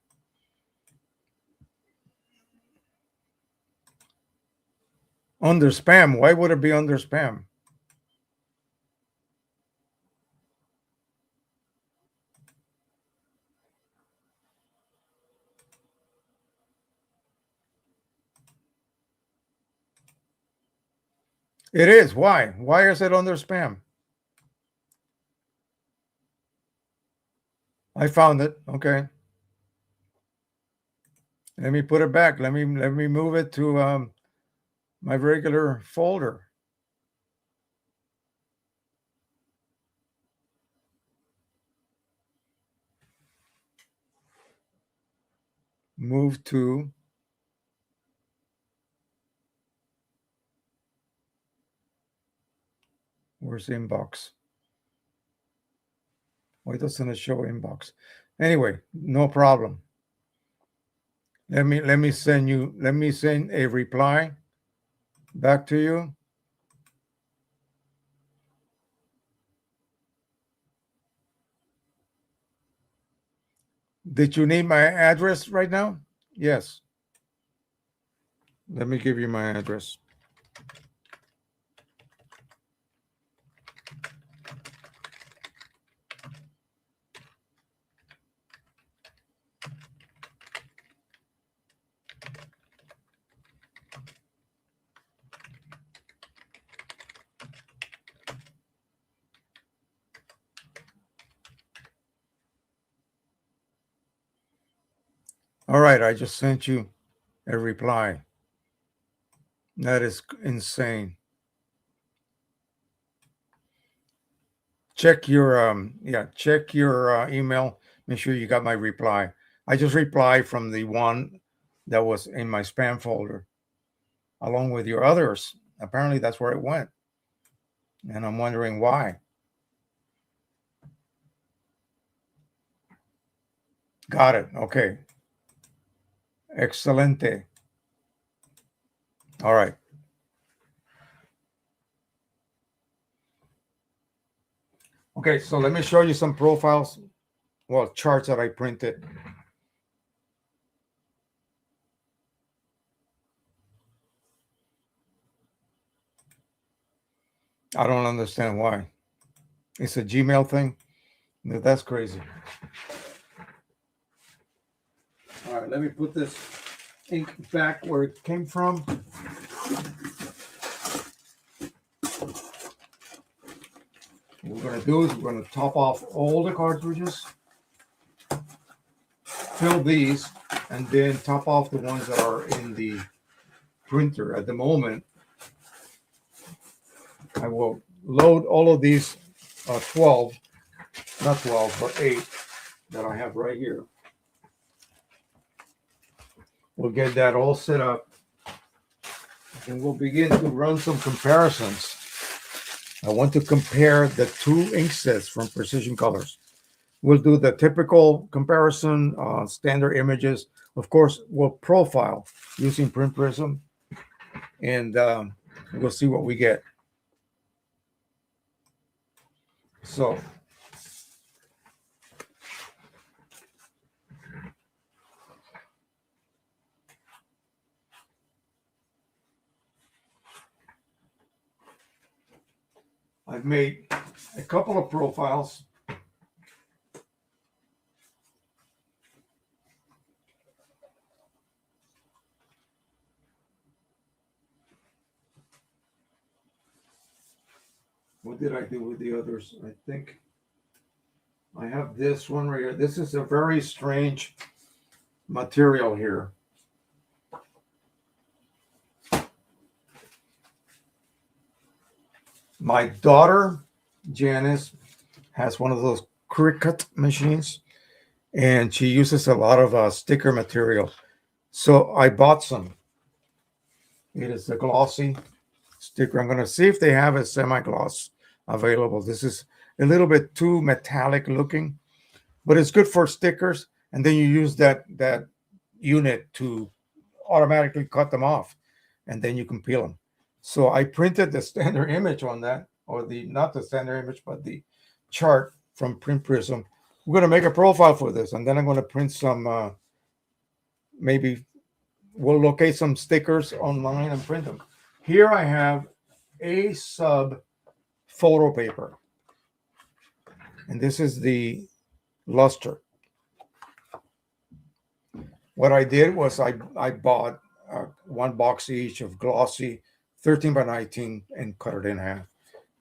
Under spam. Why would it be under spam? It is. Why? Why is it under spam? I found it. Okay. Let me put it back. Let me move it to my regular folder. Move to where's inbox? Why doesn't it show inbox? Anyway, no problem. Let me send a reply back to you. Did you need my address right now? Yes. Let me give you my address. All right, I just sent you a reply. That is insane. Check your check your email. Make sure you got my reply. I just replied from the one that was in my spam folder, along with your others. Apparently, that's where it went, and I'm wondering why. Got it. Okay. Excelente. All right. Okay, so let me show you some profiles, well, charts that I printed. I don't understand why. It's a Gmail thing. That's crazy. All right, let me put this ink back where it came from. What we're going to do is we're going to top off all the cartridges, fill these, and then top off the ones that are in the printer. At the moment, I will load all of these 12, not 12, but 8 that I have right here. We'll get that all set up, and we'll begin to run some comparisons. I want to compare the two ink sets from Precision Colors. We'll do the typical comparison, standard images. Of course, we'll profile using Print Prism, and we'll see what we get. So I've made a couple of profiles. What did I do with the others? I think I have this one right here. This is a very strange material here. My daughter, Janice, has one of those Cricut machines, and she uses a lot of sticker material. So I bought some. It is a glossy sticker. I'm going to see if they have a semi-gloss available. This is a little bit too metallic looking, but it's good for stickers. And then you use that unit to automatically cut them off, and then you can peel them. So I printed the standard image on that, or the not the standard image, but the chart from Print Prism. We're going to make a profile for this, and then I'm going to print some. Maybe we'll locate some stickers online and print them. Here I have a sub photo paper, and this is the luster. What I did was I bought one box each of glossy 13 by 19 and cut it in half.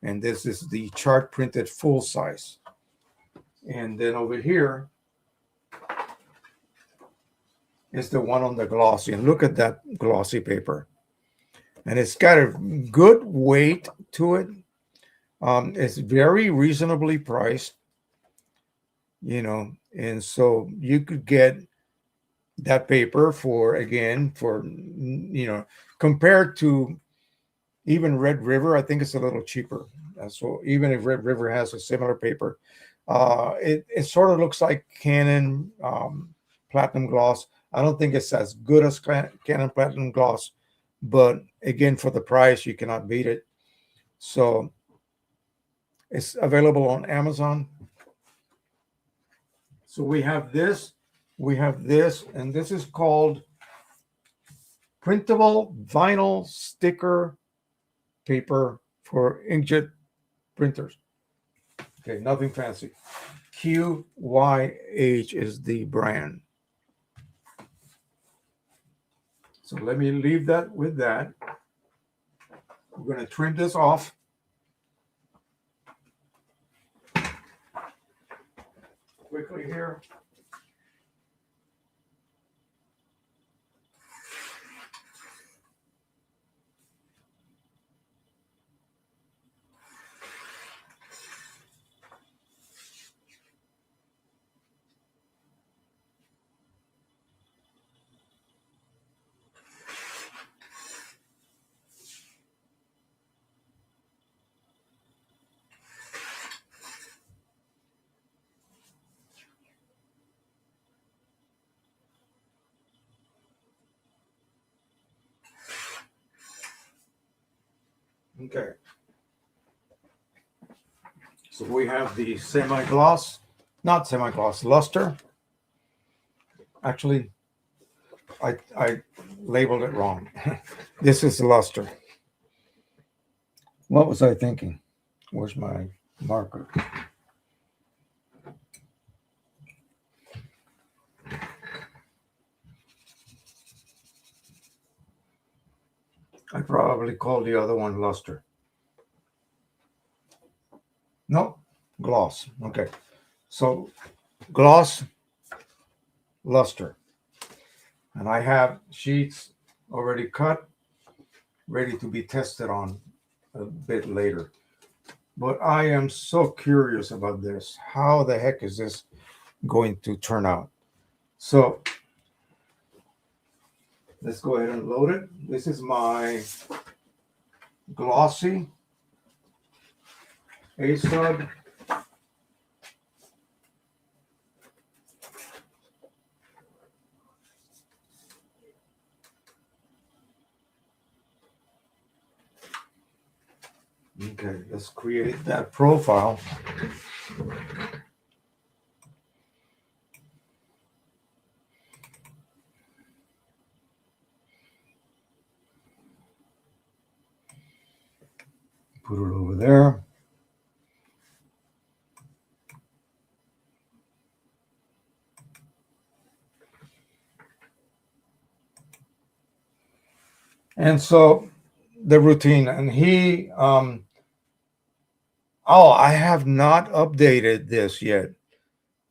And this is the chart printed full size. And then over here is the one on the glossy. And look at that glossy paper. And it's got a good weight to it. It's very reasonably priced, and so you could get that paper for compared to even Red River, I think it's a little cheaper. So even if Red River has a similar paper, it sort of looks like Canon Platinum Gloss. I don't think it's as good as Canon Platinum Gloss, but again, for the price, you cannot beat it. So it's available on Amazon. So we have this, and this is called printable vinyl sticker paper for inkjet printers. Okay, nothing fancy. QYH is the brand. So let me leave that with that. We're going to trim this off. Quickly here. Okay. So we have the semi-gloss, not semi-gloss, luster. Actually, I labeled it wrong. This is luster. What was I thinking? Where's my marker? I probably called the other one luster. No, gloss. Okay. So gloss, luster. And I have sheets already cut, ready to be tested on a bit later. But I am so curious about this. How the heck is this going to turn out? So let's go ahead and load it. This is my glossy A-stud. Okay, let's create that profile. Put it over there. And so the routine, and I have not updated this yet.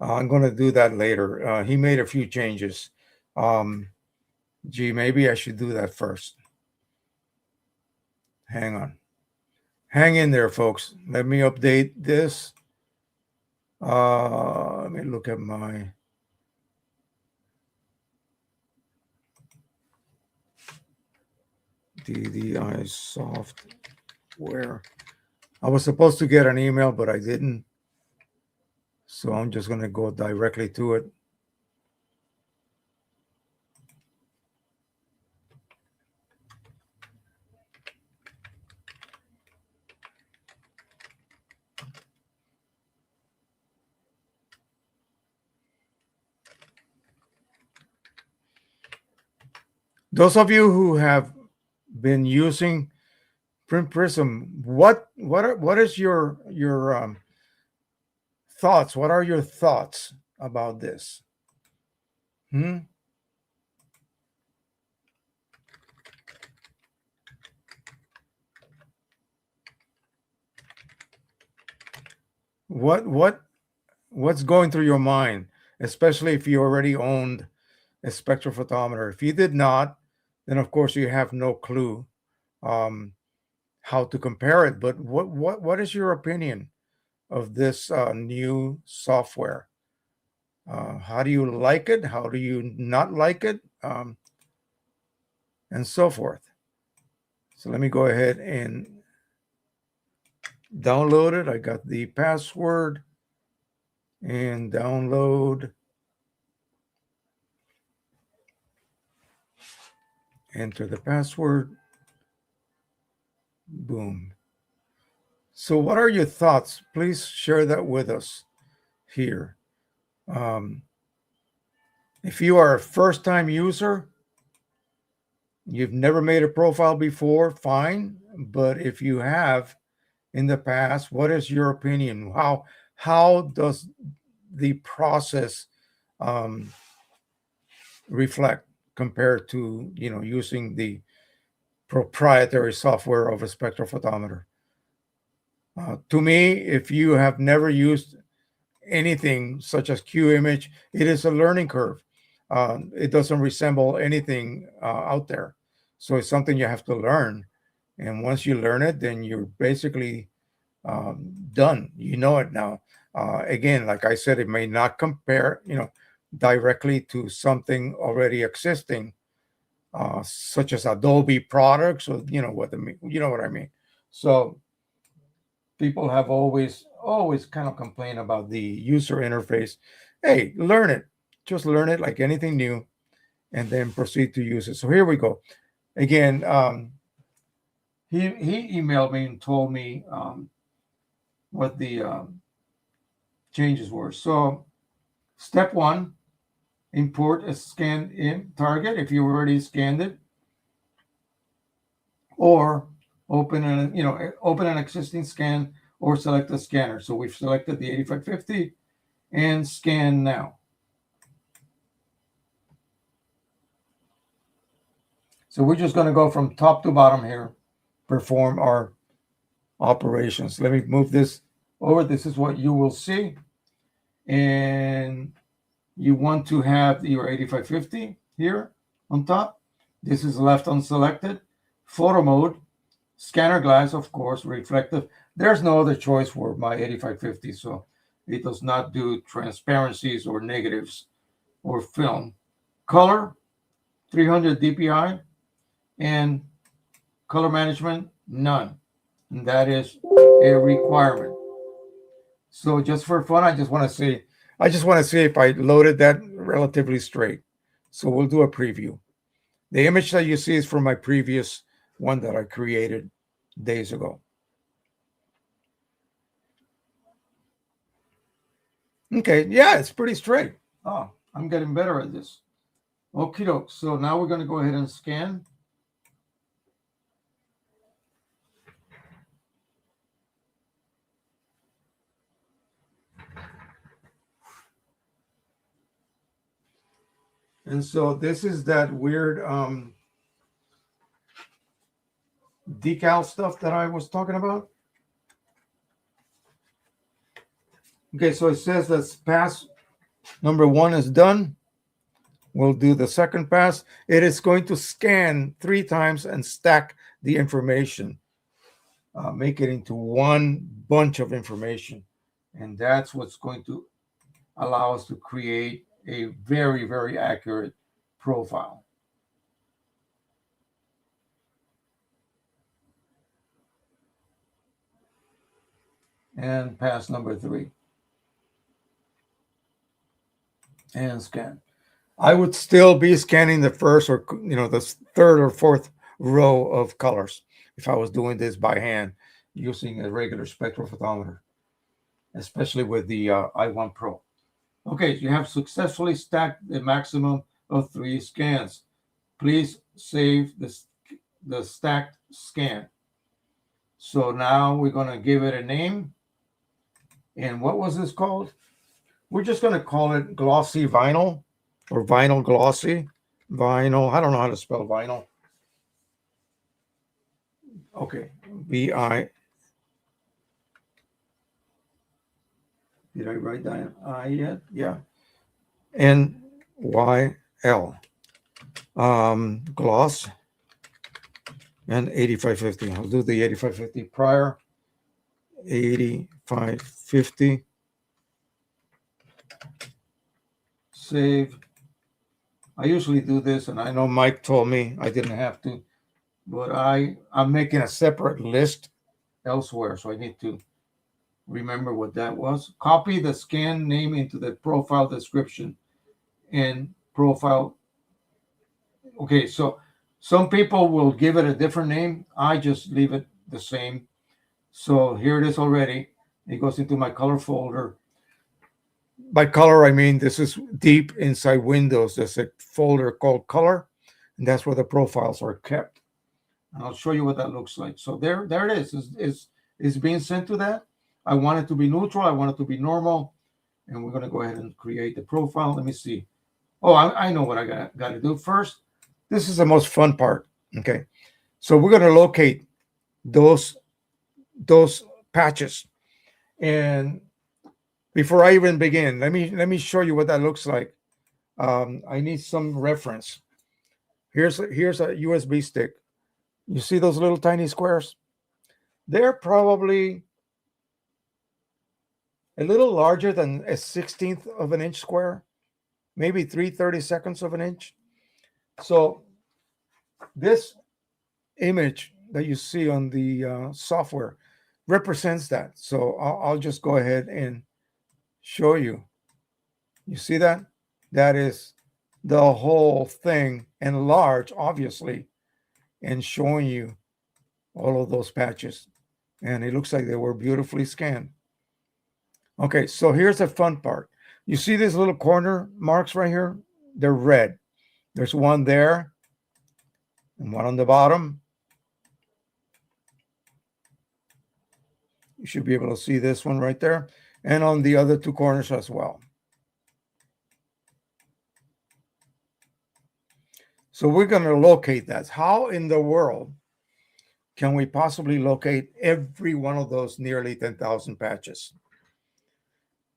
I'm going to do that later. He made a few changes. Um, maybe I should do that first. Hang on. Hang in there, folks. Let me update this. Let me look at my DDI software. I was supposed to get an email, but I didn't. So I'm just going to go directly to it. Those of you who have been using Print Prism, what is your thoughts? What are your thoughts about this? What's going through your mind, especially if you already owned a spectrophotometer? If you did not, then of course you have no clue how to compare it. But what is your opinion of this new software? How do you like it? How do you not like it? And so forth. So let me go ahead and download it. I got the password and download. Enter the password. Boom. So what are your thoughts? Please share that with us here. If you are a first-time user, you've never made a profile before, fine. But if you have in the past, what is your opinion? How does the process reflect compared to using the proprietary software of a spectrophotometer? To me, if you have never used anything such as QImage, it is a learning curve. It doesn't resemble anything out there. So it's something you have to learn. And once you learn it, then you're basically done. You know it now. Again, like I said, it may not compare, directly to something already existing, such as Adobe products, or you know what I mean. So people have always kind of complained about the user interface. Hey, learn it. Just learn it like anything new, and then proceed to use it. So here we go. Again, he emailed me and told me what the changes were. So step one, import a scanned in target if you already scanned it, or open an existing scan or select a scanner. So we've selected the 8550 and scan now. So we're just going to go from top to bottom here, perform our operations. Let me move this over. This is what you will see. And you want to have your 8550 here on top. This is left unselected. Photo mode, scanner glass, of course, reflective. There's no other choice for my 8550, so it does not do transparencies or negatives or film. Color, 300 dpi, and color management, none. And that is a requirement. So just for fun, I just want to see if I loaded that relatively straight. So we'll do a preview. The image that you see is from my previous one that I created days ago. Okay, yeah, it's pretty straight. Oh, I'm getting better at this. Okie doke. So now we're going to go ahead and scan. And so this is that weird decal stuff that I was talking about. Okay, so it says that pass number 1 is done. We'll do the second pass. It is going to scan 3 times and stack the information, make it into one bunch of information. And that's what's going to allow us to create a very, very accurate profile. And pass number 3. And scan. I would still be scanning the first or the third or fourth row of colors if I was doing this by hand using a regular spectrophotometer, especially with the i1 Pro. Okay, you have successfully stacked the maximum of 3 scans. Please save the stacked scan. So now we're going to give it a name. And what was this called? We're just going to call it glossy vinyl or vinyl glossy. Vinyl, I don't know how to spell vinyl. Okay, V-I. Did I write down I yet? Yeah. N-Y-L. Gloss and 8550. I'll do the 8550 prior. 8550. Save. I usually do this, and I know Mike told me I didn't have to, but I'm making a separate list elsewhere, so I need to remember what that was. Copy the scan name into the profile description and profile. Okay, so some people will give it a different name. I just leave it the same. So here it is already. It goes into my color folder. By color, I mean this is deep inside Windows. There's a folder called color, and that's where the profiles are kept. And I'll show you what that looks like. So there it is. It's being sent to that. I want it to be neutral. I want it to be normal. And we're going to go ahead and create the profile. Let me see. Oh, I know what I got to do first. This is the most fun part. Okay. So we're going to locate those patches. And before I even begin, let me show you what that looks like. I need some reference. Here's a USB stick. You see those little tiny squares? They're probably a little larger than a 16th of an inch square, maybe 3/32 of an inch. So this image that you see on the software represents that. So I'll just go ahead and show you. You see that? That is the whole thing enlarged, obviously, and showing you all of those patches. And it looks like they were beautifully scanned. Okay, so here's the fun part. You see these little corner marks right here? They're red. There's one there and one on the bottom. You should be able to see this one right there, and on the other two corners as well. So we're going to locate that. How in the world can we possibly locate every one of those nearly 10,000 patches?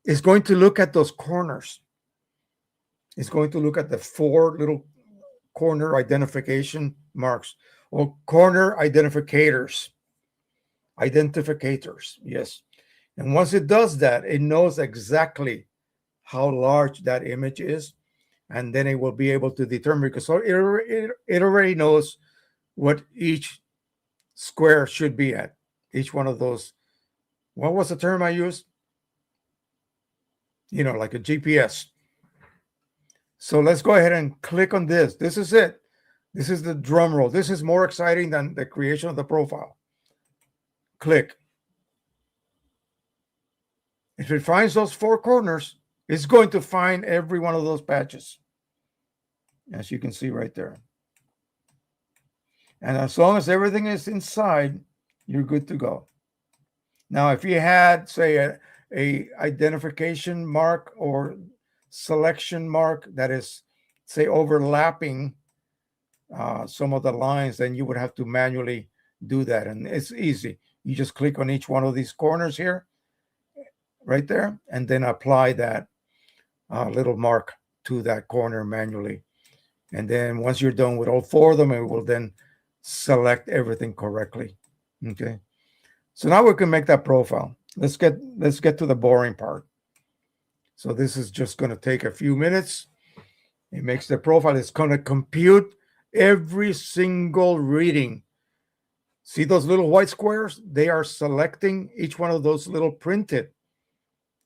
It's going to look at those corners. It's going to look at the four little corner identification marks or corner identificators. Identificators, yes. And once it does that, it knows exactly how large that image is. And then it will be able to determine, because it already knows what each square should be at. Each one of those. What was the term I used? Like a GPS. So let's go ahead and click on this. This is it. This is the drum roll. This is more exciting than the creation of the profile. Click. If it finds those four corners, it's going to find every one of those patches, as you can see right there. And as long as everything is inside, you're good to go. Now, if you had, say, a identification mark or selection mark that is, say, overlapping some of the lines, then you would have to manually do that. And it's easy. You just click on each one of these corners here, right there, and then apply that little mark to that corner manually. And then once you're done with all four of them, it will then select everything correctly. Okay. So now we can make that profile. Let's get to the boring part. So this is just going to take a few minutes. It makes the profile. It's going to compute every single reading. See those little white squares? They are selecting each one of those little printed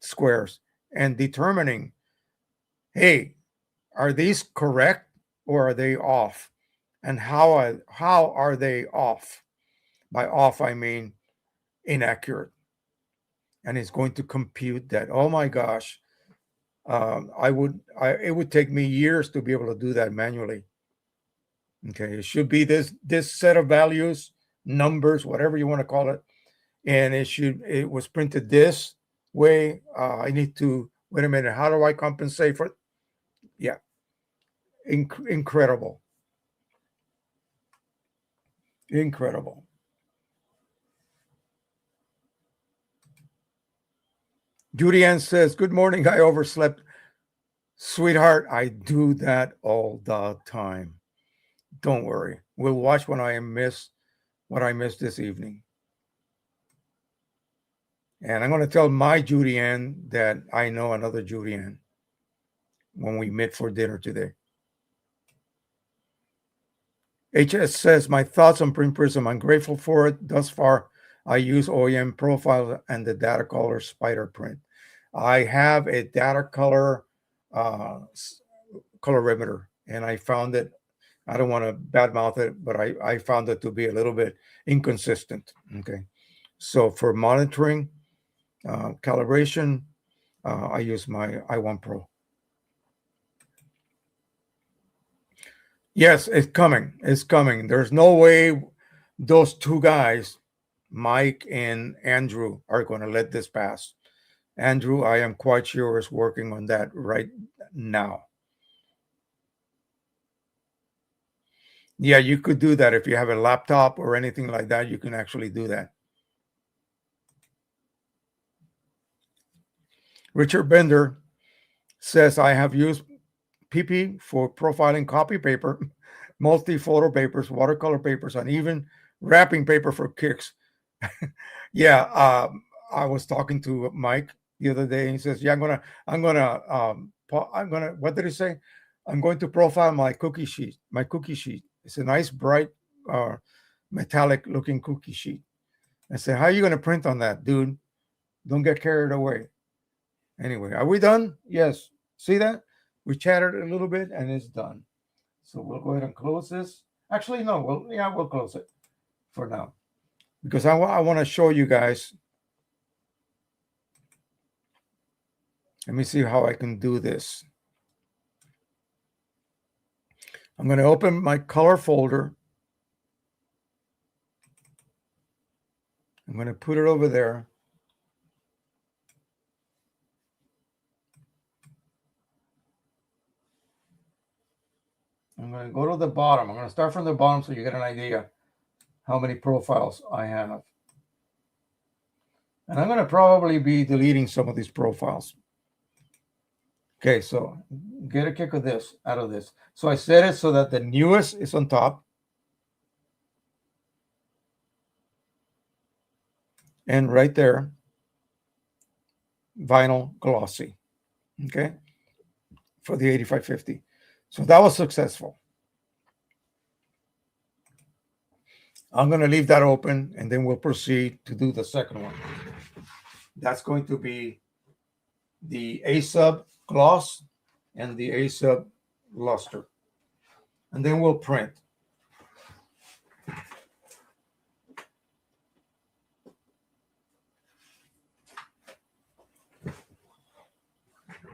squares and determining, hey, are these correct or are they off? And how are they off? By off, I mean inaccurate. And it's going to compute that. Oh my gosh. It would take me years to be able to do that manually. Okay, it should be this set of values, numbers, whatever you want to call it, and it was printed this way. I need to wait a minute. How do I compensate for? Yeah, incredible, incredible. Judy Ann says, "Good morning. I overslept, sweetheart. I do that all the time. Don't worry. We'll watch what I missed this evening." And I'm going to tell my Judy Ann that I know another Judy Ann when we meet for dinner today. HS says, my thoughts on Print Prism. I'm grateful for it. Thus far, I use OEM Profile and the Data Color Spider Print. I have a Data Color colorimeter, and I found it, I don't want to badmouth it, but I found it to be a little bit inconsistent. Okay. So for monitoring, calibration, I use my i1 Pro. Yes, it's coming. It's coming. There's no way those two guys, Mike and Andrew, are going to let this pass. Andrew, I am quite sure, is working on that right now. Yeah, you could do that if you have a laptop or anything like that. You can actually do that. Richard Bender says, I have used PP for profiling copy paper, multi-photo papers, watercolor papers, and even wrapping paper for kicks. Yeah, I was talking to Mike the other day, and he says, "Yeah, I'm gonna. What did he say? I'm going to profile my cookie sheet. My cookie sheet. It's a nice, bright, metallic-looking cookie sheet." I said, "How are you going to print on that, dude? Don't get carried away." Anyway, are we done? Yes. See that? We chatted a little bit, and it's done. So we'll go ahead and close this. Actually, no. We'll close it for now. because I want to show you guys. Let me see how I can do this. I'm going to open my color folder. I'm going to put it over there. I'm going to go to the bottom. I'm going to start from the bottom so you get an idea how many profiles I have. And I'm going to probably be deleting some of these profiles. Okay, so get a kick of this out of this. So I set it so that the newest is on top. And right there, vinyl glossy. Okay, for the 8550. So that was successful. I'm going to leave that open, and then we'll proceed to do the second one. That's going to be the A-sub gloss and the A-sub luster. And then we'll print.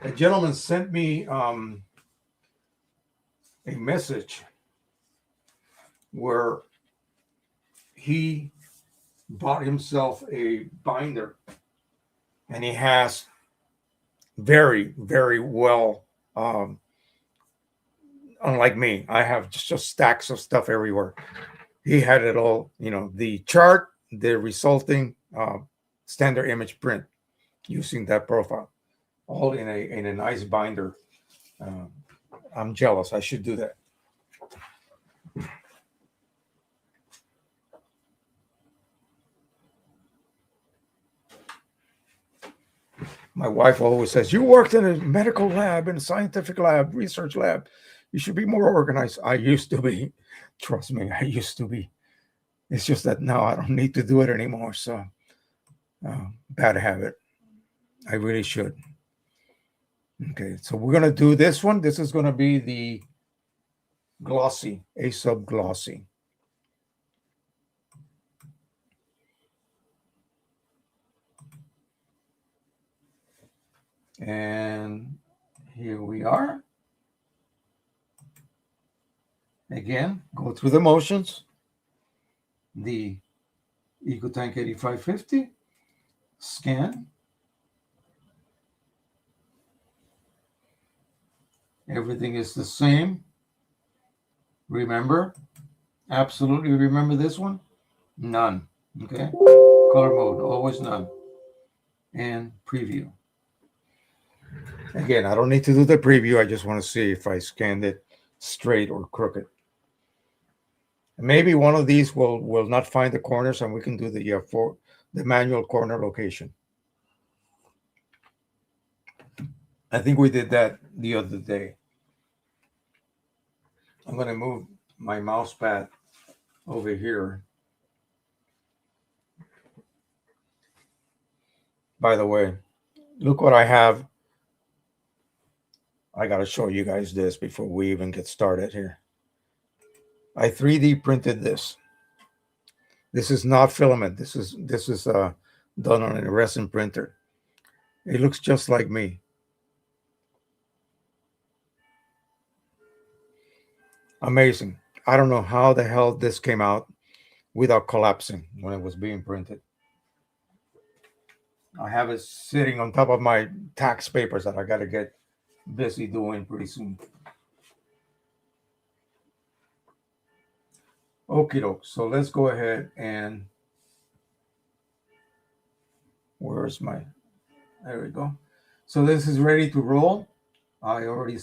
A gentleman sent me a message where he bought himself a binder, and he has very, very well, unlike me, I have just stacks of stuff everywhere. He had it all, the chart, the resulting standard image print using that profile, all in a nice binder. I'm jealous. I should do that. My wife always says, you worked in a medical lab, in a scientific lab, research lab. You should be more organized. I used to be. Trust me, I used to be. It's just that now I don't need to do it anymore. So bad habit. I really should. Okay, so we're going to do this one. This is going to be the glossy, A-sub glossy. And here we are. Again, go through the motions. The EcoTank 8550, scan. Everything is the same. Remember, absolutely remember this one. None. Okay. Color mode, always none. And preview. Again, I don't need to do the preview. I just want to see if I scanned it straight or crooked. Maybe one of these will not find the corners, and we can do the manual corner location. I think we did that the other day. I'm going to move my mouse pad over here. By the way, look what I have. I got to show you guys this before we even get started here. I 3D printed this. This is not filament. This is done on a resin printer. It looks just like me. Amazing. I don't know how the hell this came out without collapsing when it was being printed. I have it sitting on top of my tax papers that I got to get busy doing pretty soon. Okie doke. So let's go ahead and where's my, there we go. So this is ready to roll. I already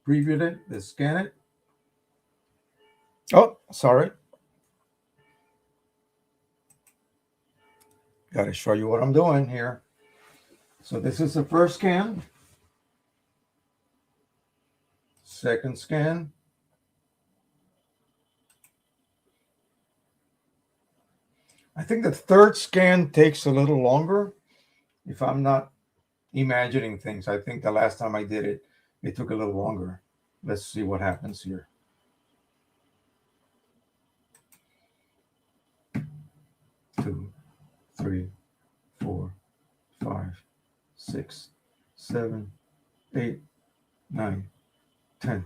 previewed it. Let's scan it. Oh, sorry. Got to show you what I'm doing here. So this is the first scan. Second scan. I think the third scan takes a little longer. If I'm not imagining things, I think the last time I did it, it took a little longer. Let's see what happens here. 2, 3, 4, 5, 6, 7, 8, 9, 10.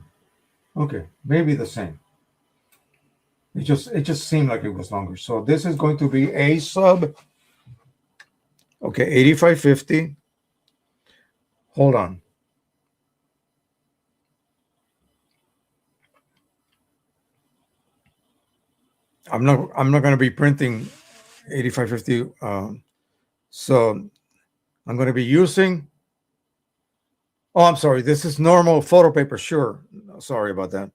Okay, maybe the same. It just seemed like it was longer. So this is going to be a sub. Okay, 8550. Hold on. I'm not going to be printing 8550. So I'm going to be using. Oh, I'm sorry. This is normal photo paper. Sure. Sorry about that.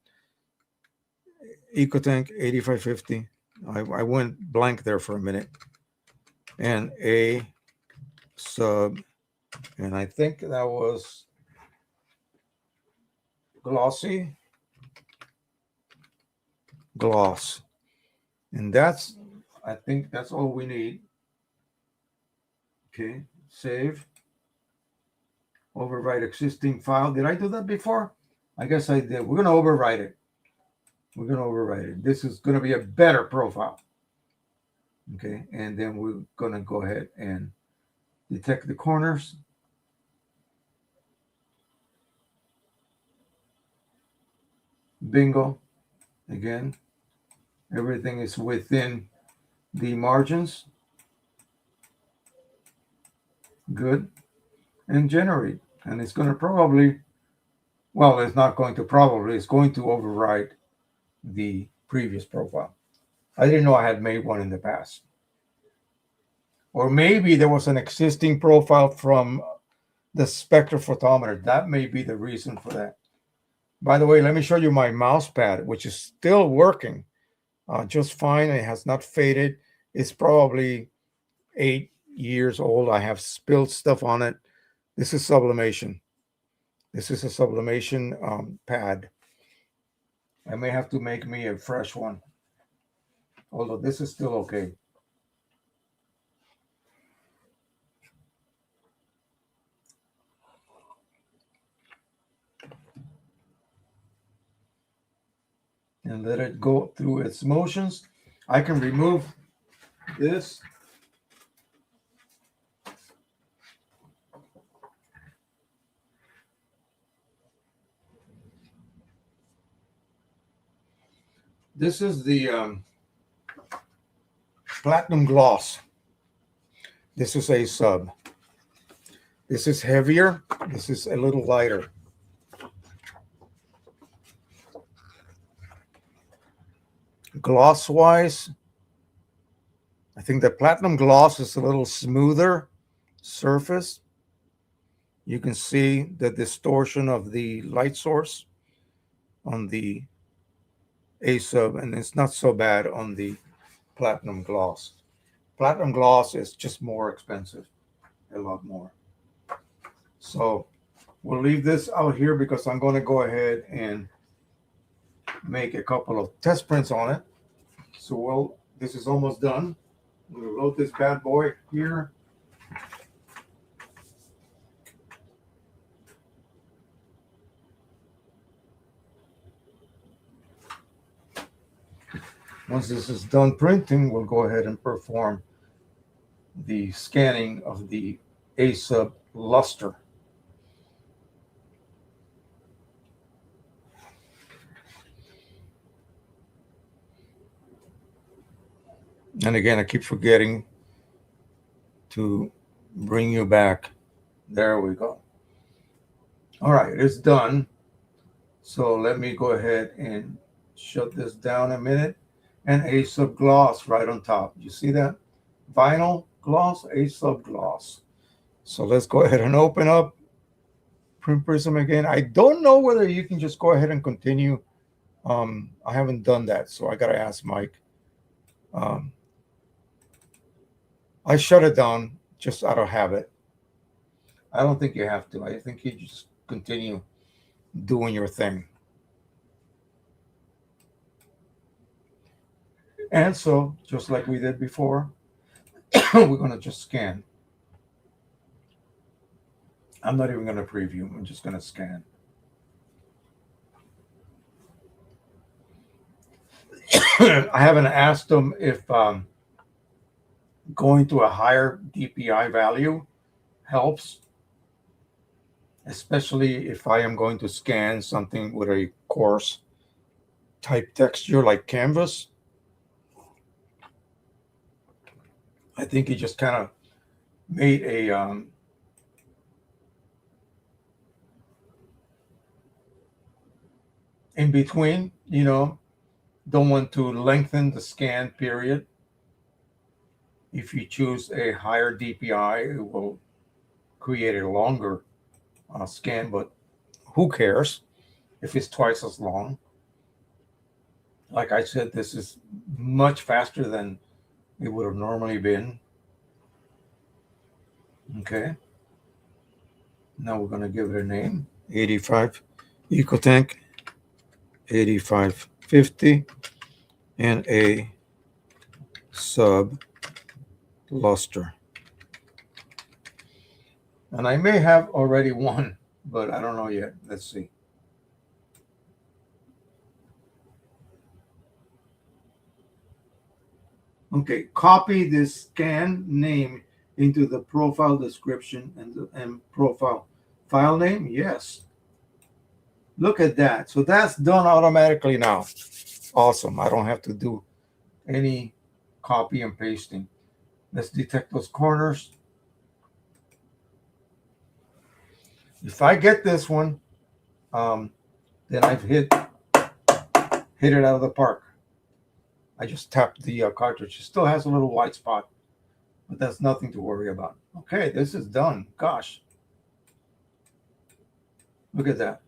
EcoTank 8550. I went blank there for a minute. And a sub. And I think that was glossy. Gloss. And I think that's all we need. Okay. Save. Overwrite existing file. Did I do that before? I guess I did. We're going to overwrite it. This is going to be a better profile. Okay. And then we're going to go ahead and detect the corners. Bingo. Again, everything is within the margins. Good. And generate. And it's going to probably, well, it's not going to probably, it's going to overwrite the previous profile. I didn't know I had made one in the past. Or maybe there was an existing profile from the spectrophotometer. That may be the reason for that. By the way, let me show you my mouse pad, which is still working just fine. It has not faded. It's probably 8 years old. I have spilled stuff on it. This is sublimation. This is a sublimation pad. I may have to make me a fresh one, although this is still okay. And let it go through its motions. I can remove this. This is the platinum gloss. This is a sub. This is heavier. This is a little lighter. Gloss-wise, I think the platinum gloss is a little smoother surface. You can see the distortion of the light source on the A sub, and it's not so bad on the platinum gloss. Platinum gloss is just more expensive, a lot more. So we'll leave this out here because I'm going to go ahead and make a couple of test prints on it. So this is almost done. I'm going to load this bad boy here. Once this is done printing, we'll go ahead and perform the scanning of the A sub luster. And again, I keep forgetting to bring you back. There we go. All right, it's done. So let me go ahead and shut this down a minute. And A sub gloss right on top. You see that? Vinyl gloss, A sub gloss. So let's go ahead and open up Print Prism again. I don't know whether you can just go ahead and continue. I haven't done that, so I got to ask Mike. I shut it down just out of habit. I don't think you have to. I think you just continue doing your thing. And so, just like we did before, we're going to just scan. I'm not even going to preview. I'm just going to scan. I haven't asked them if going to a higher DPI value helps, especially if I am going to scan something with a coarse type texture like canvas. I think he just kind of made a in between, don't want to lengthen the scan period. If you choose a higher DPI, it will create a longer scan, but who cares if it's twice as long? Like I said, this is much faster than it would have normally been. Okay. Now we're going to give it a name. 85 EcoTank 8550 and a sub luster. And I may have already one, but I don't know yet. Let's see. Okay, copy this scan name into the profile description and profile file name. Yes. Look at that. So that's done automatically now. Awesome. I don't have to do any copy and pasting. Let's detect those corners. If I get this one, then I've hit it out of the park. I just tapped the cartridge. It still has a little white spot, but that's nothing to worry about. Okay, this is done. Gosh. Look at that.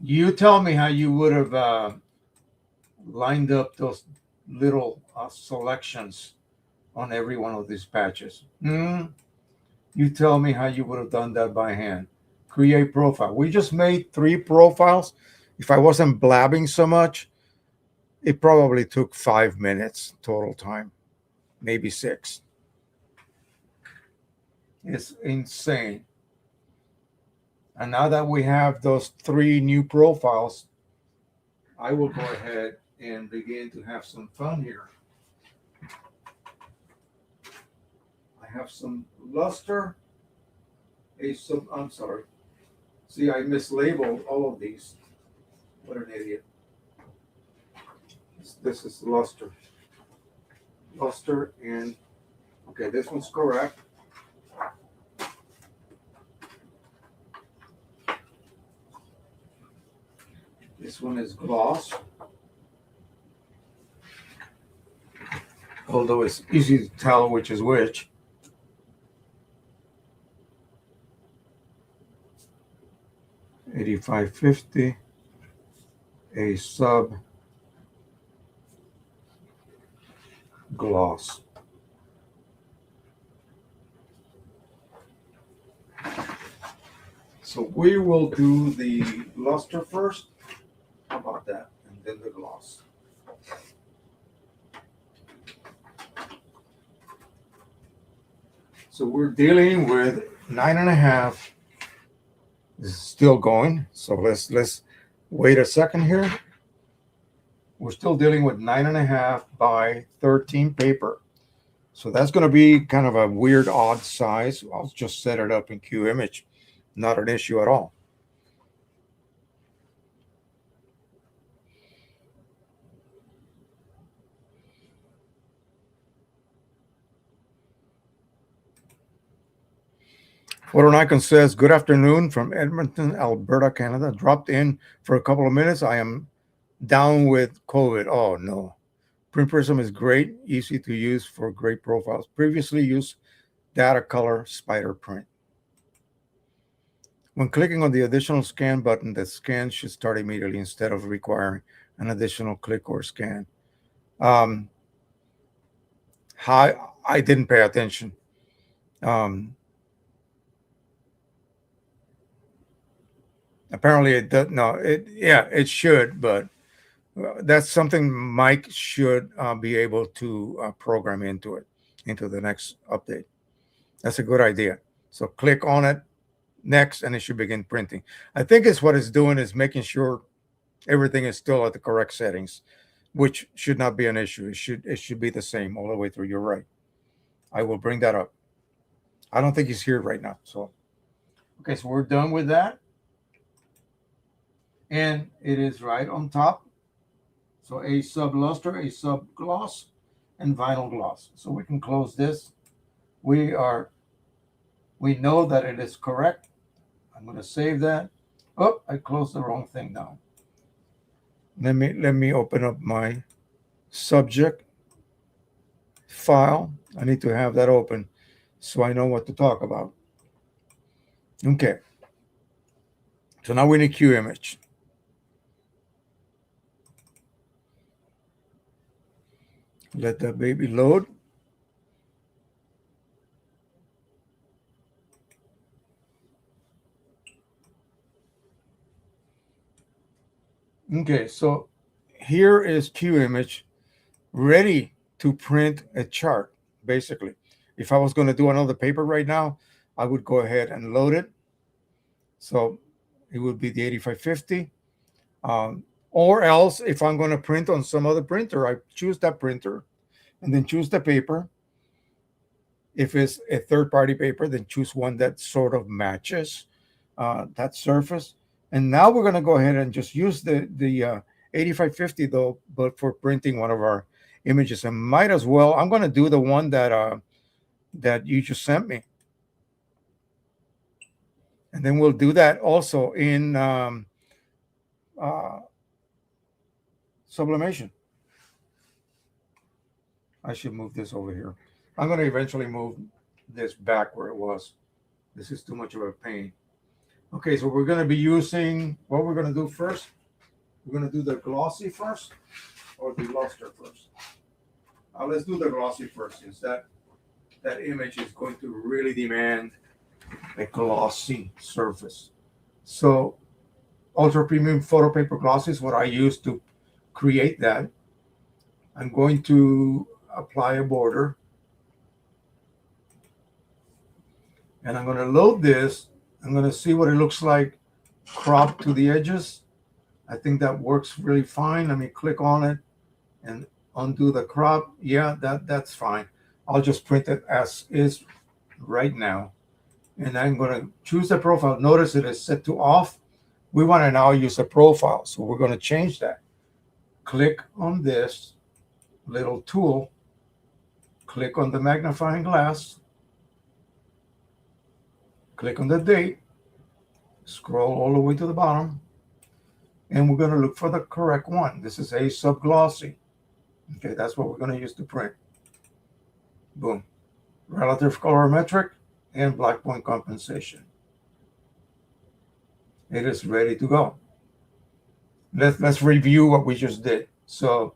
You tell me how you would have lined up those little selections on every one of these patches. You tell me how you would have done that by hand. Create profile. We just made 3 profiles. If I wasn't blabbing so much, it probably took 5 minutes total time, maybe 6. It's insane. And now that we have those 3 new profiles, I will go ahead and begin to have some fun here. I have some luster. I'm sorry. See, I mislabeled all of these. What an idiot. This is luster. Luster and, okay, this one's correct. This one is gloss. Although it's easy to tell which is which. $85.50, a sub gloss. So we will do the luster first. How about that? And then the gloss. So we're dealing with 9.5. This is still going. So let's wait a second here. We're still dealing with 9.5 by 13 paper. So that's going to be kind of a weird, odd size. I'll just set it up in QImage. Not an issue at all. Icon says, good afternoon from Edmonton, Alberta, Canada. Dropped in for a couple of minutes. I am down with COVID. Oh, no. Print Prism is great, easy to use for great profiles. Previously used Data Color Spider Print. When clicking on the additional scan button, the scan should start immediately instead of requiring an additional click or scan. I didn't pay attention. Apparently it does. No, it should, but that's something Mike should be able to program into the next update. That's a good idea. So click on it next, and it should begin printing. I think it's what it's doing is making sure everything is still at the correct settings, which should not be an issue. It should be the same all the way through. You're right. I will bring that up. I don't think he's here right now. So, okay, so we're done with that. And it is right on top. So a sub-luster, a sub-gloss, and vinyl gloss. So we can close this. We know that it is correct. I'm going to save that. Oh, I closed the wrong thing now. Let me open up my subject file. I need to have that open so I know what to talk about. Okay. So now we need Q image. Let that baby load. Okay, so here is Q image ready to print a chart, basically. If I was going to do another paper right now, I would go ahead and load it. So it would be the 8550. Or else, if I'm going to print on some other printer, I choose that printer and then choose the paper. If it's a third-party paper, then choose one that sort of matches that surface. And now we're going to go ahead and just use the 8550 though, but for printing one of our images. And might as well, I'm going to do the one that you just sent me. And then we'll do that also in sublimation. I should move this over here. I'm going to eventually move this back where it was. This is too much of a pain. Okay, so we're going to be using, what we're going to do first, we're going to do the glossy first or the luster first. Let's do the glossy first, since that image is going to really demand a glossy surface. So ultra premium photo paper glossy is what I use to create that. I'm going to apply a border. And I'm going to load this. I'm going to see what it looks like cropped to the edges. I think that works really fine. Let me click on it and undo the crop. Yeah, that's fine. I'll just print it as is right now. And I'm going to choose the profile. Notice it is set to off. We want to now use a profile. So we're going to change that. Click on this little tool. Click on the magnifying glass. Click on the date. Scroll all the way to the bottom. And we're going to look for the correct one. This is a sub-glossy. Okay, that's what we're going to use to print. Boom. Relative colorimetric and black point compensation. It is ready to go. Let's review what we just did. So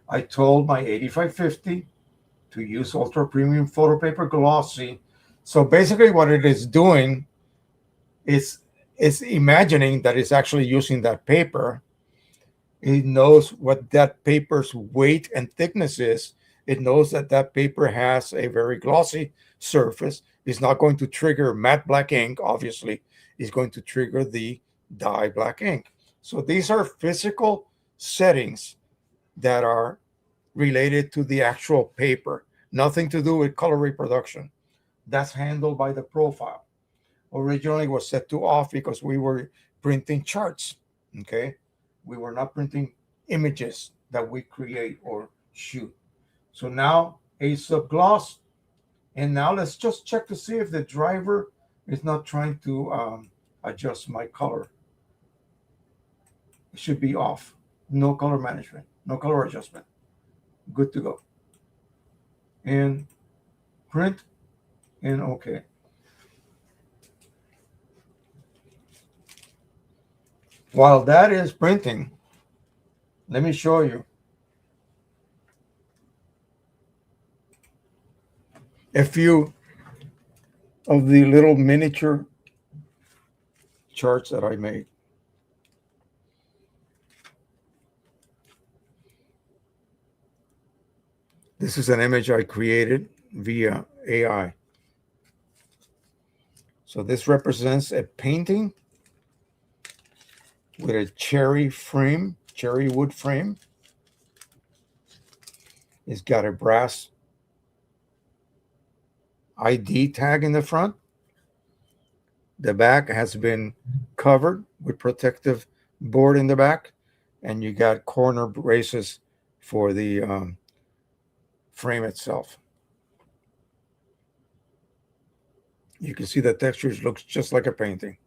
I told my 8550 to use ultra premium photo paper glossy. So basically what it is doing is imagining that it's actually using that paper. It knows what that paper's weight and thickness is. It knows that that paper has a very glossy surface. It's not going to trigger matte black ink, obviously. It's going to trigger the dye black ink. So these are physical settings that are related to the actual paper. Nothing to do with color reproduction. That's handled by the profile. Originally was set to off because we were printing charts, okay? We were not printing images that we create or shoot. So now a subgloss, and now let's just check to see if the driver is not trying to adjust my color. It should be off. No color management, no color adjustment. Good to go. And print and okay. While that is printing, let me show you a few of the little miniature charts that I made. This is an image I created via AI. So this represents a painting with a cherry frame, cherry wood frame. It's got a brass ID tag in the front. The back has been covered with protective board in the back, and you got corner braces for the frame itself. You can see the textures looks just like a painting.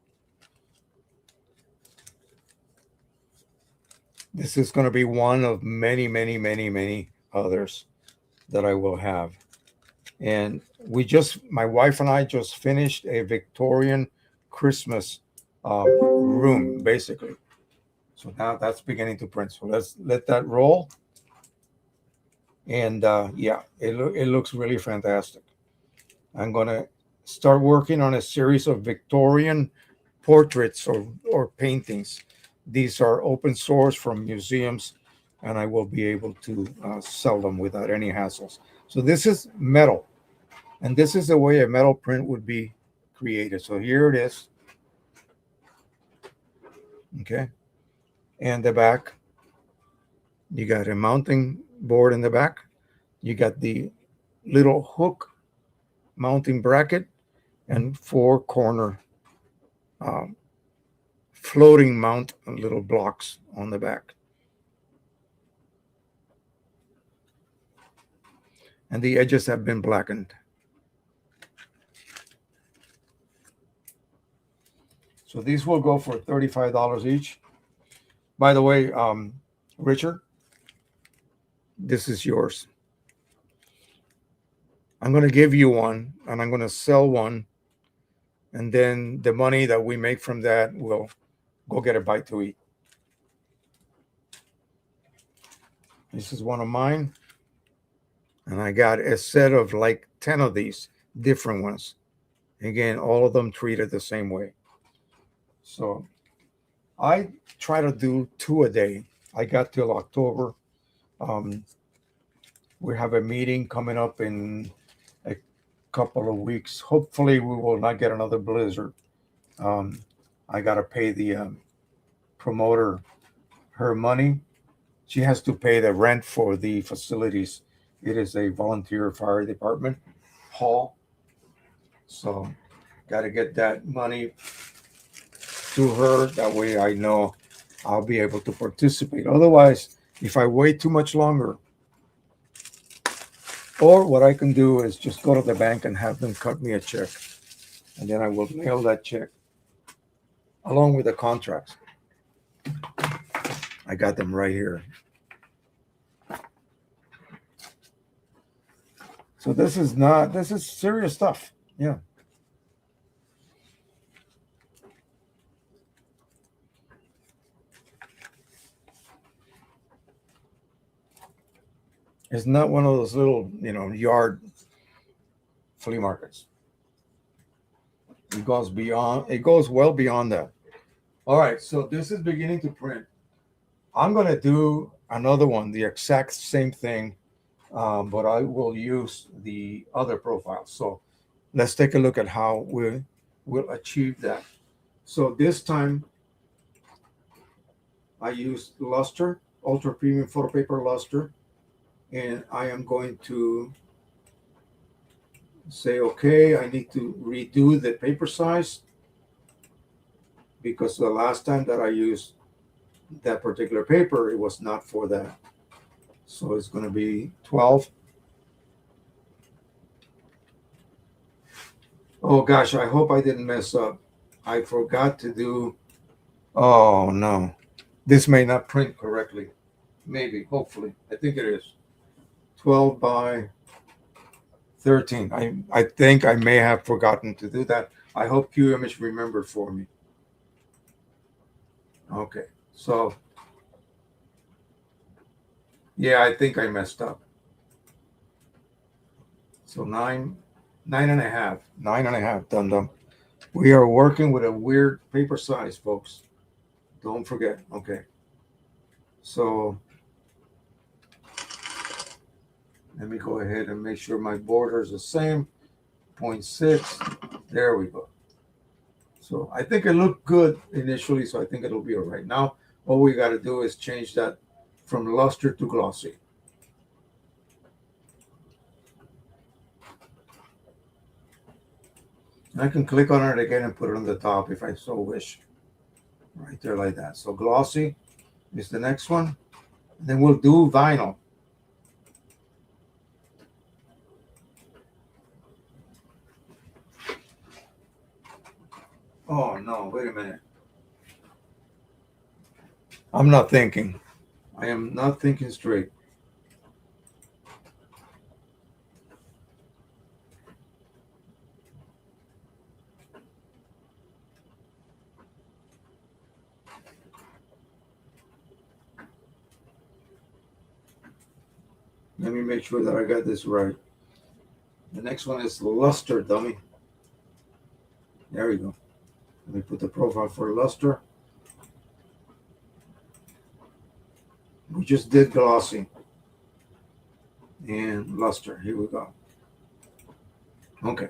This is going to be one of many, many, many, many others that I will have. And my wife and I just finished a Victorian Christmas room, basically. So now that's beginning to print. So let's let that roll. And yeah, it looks really fantastic. I'm going to start working on a series of Victorian portraits or paintings. These are open source from museums, and I will be able to sell them without any hassles. So this is metal, and this is the way a metal print would be created. So here it is. Okay. And the back, you got a mounting board in the back. You got the little hook mounting bracket and four corner um, floating mount little blocks on the back. And the edges have been blackened. So these will go for $35 each. By the way, Richard, this is yours. I'm going to give you one, and I'm going to sell one, and then the money that we make from that will go get a bite to eat. This is one of mine, and I got a set of like 10 of these different ones. Again, all of them treated the same way. So I try to do 2 a day. I got till October. We have a meeting coming up in a couple of weeks. Hopefully, we will not get another blizzard. I got to pay the promoter her money. She has to pay the rent for the facilities. It is a volunteer fire department hall. So, got to get that money to her. That way, I know I'll be able to participate. Otherwise, if I wait too much longer, or what I can do is just go to the bank and have them cut me a check, and then I will mail that check along with the contracts. I got them right here. So this is serious stuff. Yeah. It's not one of those little, yard flea markets. It goes well beyond that. All right, so this is beginning to print. I'm going to do another one, the exact same thing, but I will use the other profile. So let's take a look at how we'll achieve that. So this time I used luster, ultra premium photo paper luster, and I am going to say, okay, I need to redo the paper size because the last time that I used that particular paper, it was not for that. So it's going to be 12. Oh gosh, I hope I didn't mess up. I forgot to do, oh no, this may not print correctly. Maybe, hopefully, I think it is 12 by 13. I think I may have forgotten to do that. I hope QImage remembered for me. Okay, so yeah, I think I messed up. So nine and a half, dum. We are working with a weird paper size, folks. Don't forget. Okay. So let me go ahead and make sure my border is the same. 0.6. There we go. So I think it looked good initially, so I think it'll be all right. Now, all we got to do is change that from luster to glossy. I can click on it again and put it on the top if I so wish. Right there like that. So glossy is the next one. And then we'll do vinyl. Oh no, wait a minute. I'm not thinking. I am not thinking straight. Let me make sure that I got this right. The next one is luster, dummy. There we go. Let me put the profile for luster. We just did glossy and luster. Here we go. Okay.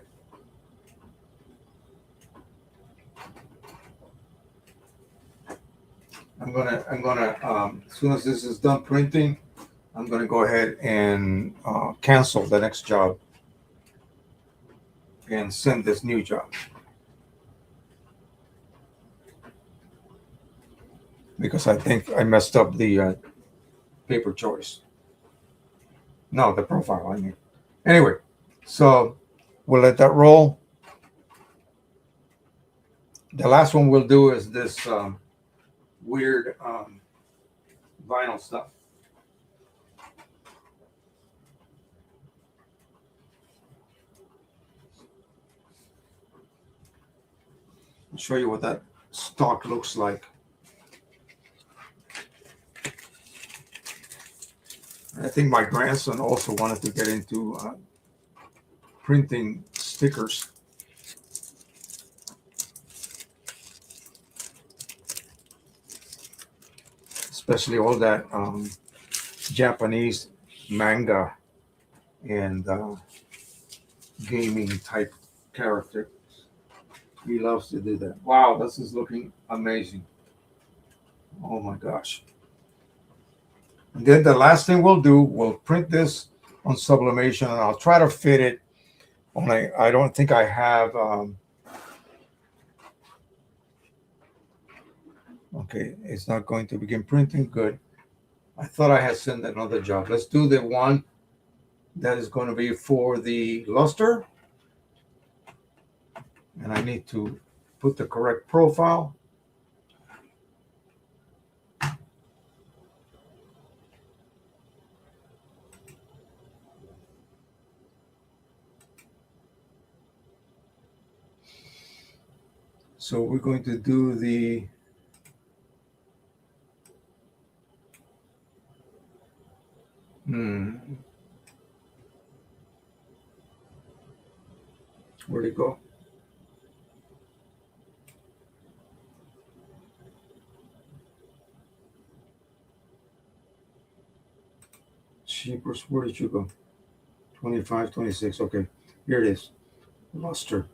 I'm gonna as soon as this is done printing, I'm gonna go ahead and cancel the next job and send this new job because I think I messed up the paper choice. No, the profile. I mean, anyway, so we'll let that roll. The last one we'll do is this weird vinyl stuff. I'll show you what that stock looks like. I think my grandson also wanted to get into printing stickers. Especially all that Japanese manga and gaming type character. He loves to do that. Wow, this is looking amazing. Oh my gosh. And then the last thing we'll do, we'll print this on sublimation and I'll try to fit it on I don't think I have, okay, it's not going to begin printing. Good. I thought I had sent another job. Let's do the one that is going to be for the luster. And I need to put the correct profile. So we're going to do the where'd it go? Cheapers, where did you go? 25, 26. Okay, here it is. Luster.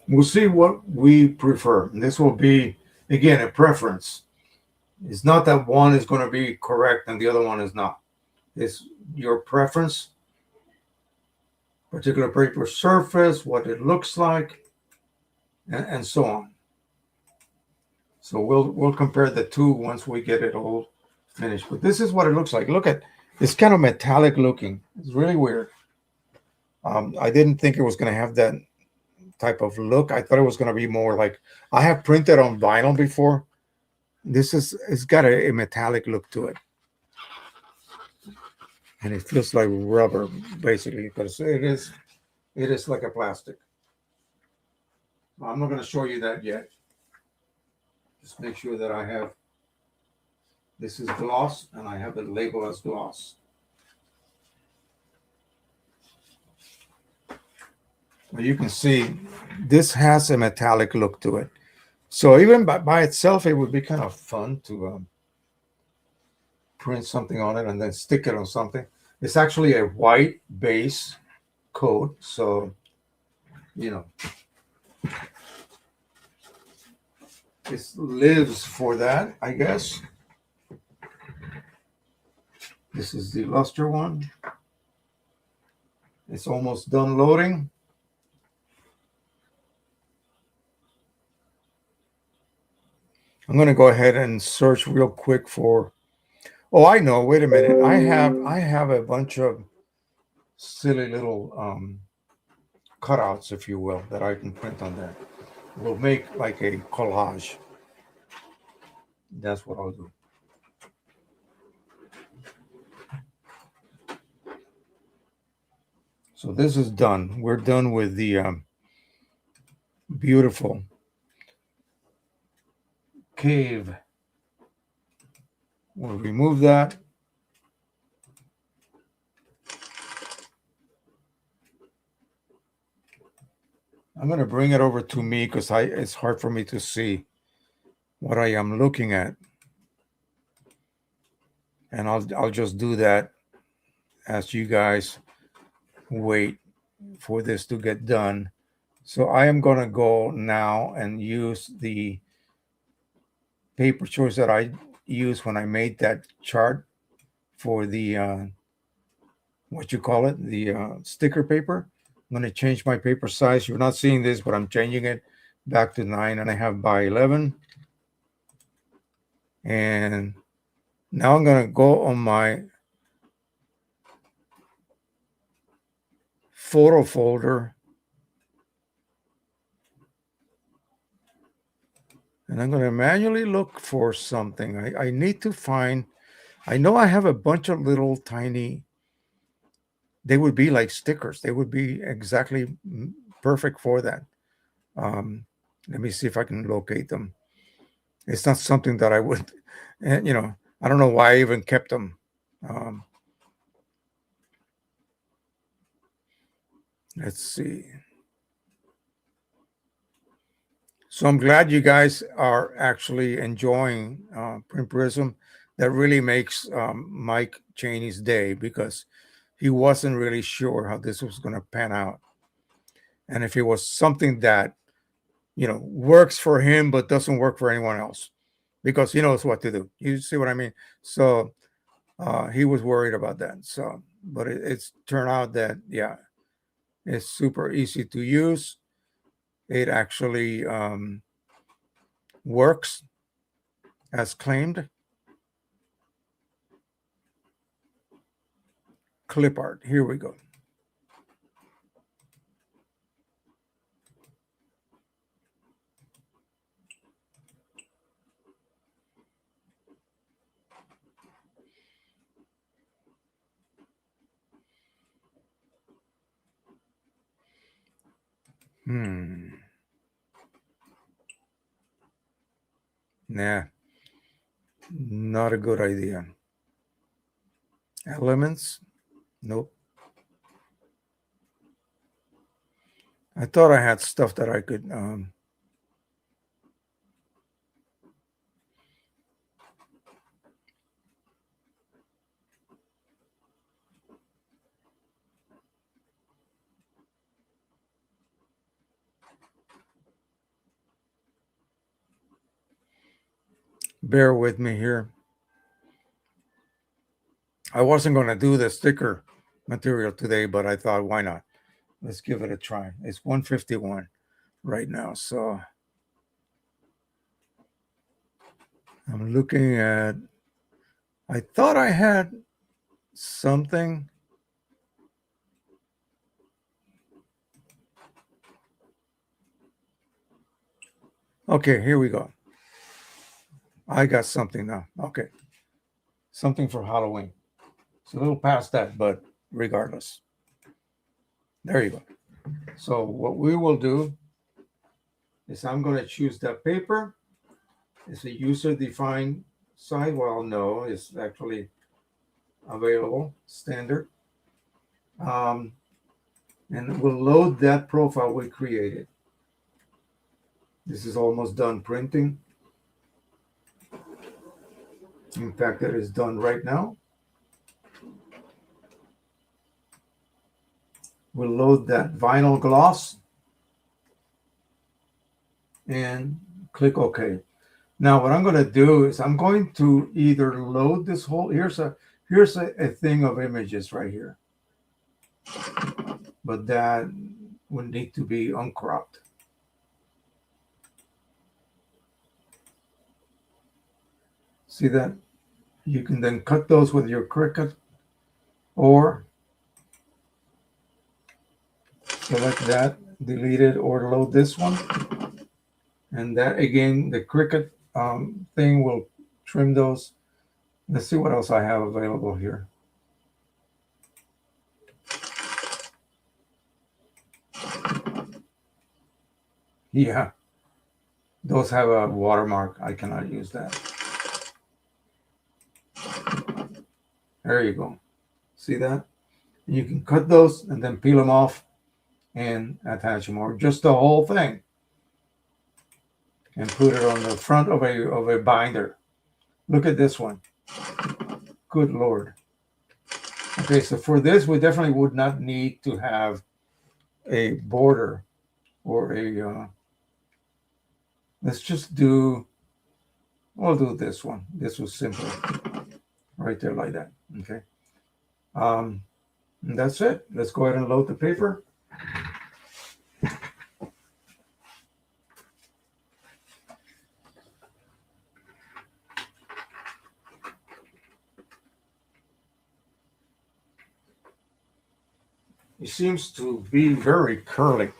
We'll see what we prefer. This will be, again, a preference. It's not that one is going to be correct and the other one is not. It's your preference, particular paper surface, what it looks like, and so on. So we'll compare the two once we get it all finished. But this is what it looks like. Look at it's kind of metallic looking. It's really weird. I didn't think it was going to have that type of look. I thought it was going to be more like I have printed on vinyl before. It's got a metallic look to it, and it feels like rubber basically, because it is like a plastic. I'm not going to show you that yet. Just make sure that I have this is gloss and I have it labeled as gloss. Well, you can see this has a metallic look to it. So even by itself, it would be kind of fun to print something on it and then stick it on something. It's actually a white base coat, so you know it lives for that, I guess. This is the luster one. It's almost done loading. I'm going to go ahead and search real quick for. Oh, I know. Wait a minute. I have a bunch of silly little cutouts, if you will, that I can print on there. We'll make like a collage. That's what I'll do. So this is done. We're done with the beautiful cave. We'll remove that. I'm going to bring it over to me because it's hard for me to see what I am looking at. And I'll just do that as you guys wait for this to get done. So I am going to go now and use the paper choice that I used when I made that chart for the what you call it, the sticker paper. I'm going to change my paper size. You're not seeing this, but I'm changing it back to 9.5 by 11. And now I'm going to go on my photo folder, and I'm going to manually look for something. I need to find, I know I have a bunch of little tiny, they would be like stickers. They would be exactly perfect for that. Let me see if I can locate them. It's not something that I would, and I don't know why I even kept them. Um, let's see. So I'm glad you guys are actually enjoying Print Prism. That really makes Mike Cheney's day because he wasn't really sure how this was going to pan out. And if it was something that, works for him but doesn't work for anyone else because he knows what to do. You see what I mean? So he was worried about that. So, but it's turned out that, yeah, it's super easy to use. It actually works as claimed. Clip art. Here we go. Nah, not a good idea. Elements? Nope. I thought I had stuff that I could. Bear with me here. I wasn't going to do the sticker material today, but I thought, why not? Let's give it a try. It's 151 right now. So I'm looking at, I thought I had something. Okay, here we go. I got something now. Okay. Something for Halloween. It's a little past that, but regardless. There you go. So what we will do is I'm going to choose that paper. It's a user-defined site. Well, no, it's actually available, standard. And we'll load that profile we created. This is almost done printing. In fact, it is done right now. We'll load that vinyl gloss and click OK. Now, what I'm going to do is I'm going to either load this whole, here's a thing of images right here. but that would need to be uncropped. See that? You can then cut those with your Cricut, or select that, delete it, or load this one. And that, again, the Cricut thing will trim those. Let's see what else I have available here. Yeah, those have a watermark. I cannot use that. There you go. See that? You can cut those and then peel them off and attach them, or just the whole thing, and put it on the front of a binder. Look at this one. Good Lord. Okay, so for this, we definitely would not need to have a border or a, let's just do, we'll do this one. This was simple. Right there like that, okay? And that's it. Let's go ahead and load the paper. It seems to be very curly.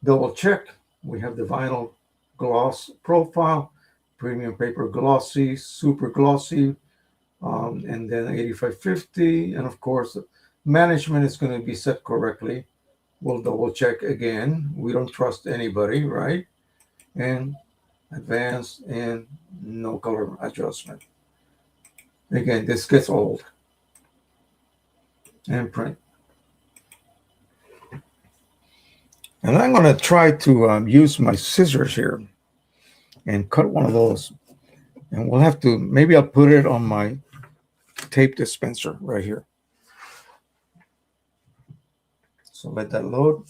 Double check. We have the vinyl gloss profile, premium paper glossy, super glossy, and then 8550. And of course, management is going to be set correctly. We'll double check again. We don't trust anybody, right? And advanced and no color adjustment. Again, this gets old. And print. And I'm going to try to use my scissors here and cut one of those. And we'll have to, maybe I'll put it on my tape dispenser right here. So let that load.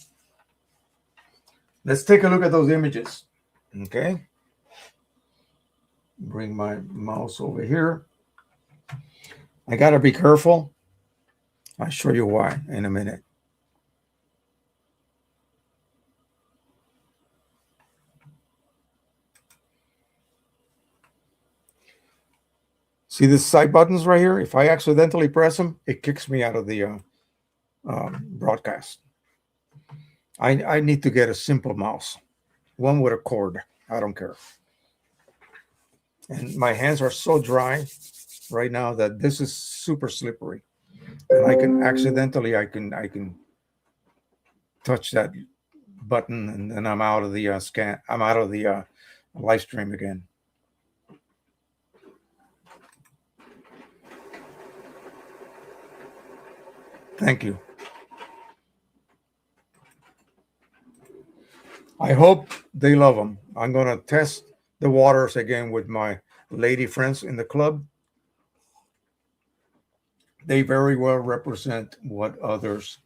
Let's take a look at those images. Okay. Bring my mouse over here. I got to be careful. I'll show you why in a minute. See these side buttons right here? If I accidentally press them, it kicks me out of the broadcast. I need to get a simple mouse, one with a cord. I don't care. And my hands are so dry right now that this is super slippery. And I can accidentally, I can touch that button, and then I'm out of the scan. I'm out of the live stream again. Thank you. I hope they love them. I'm going to test the waters again with my lady friends in the club. They very well represent what others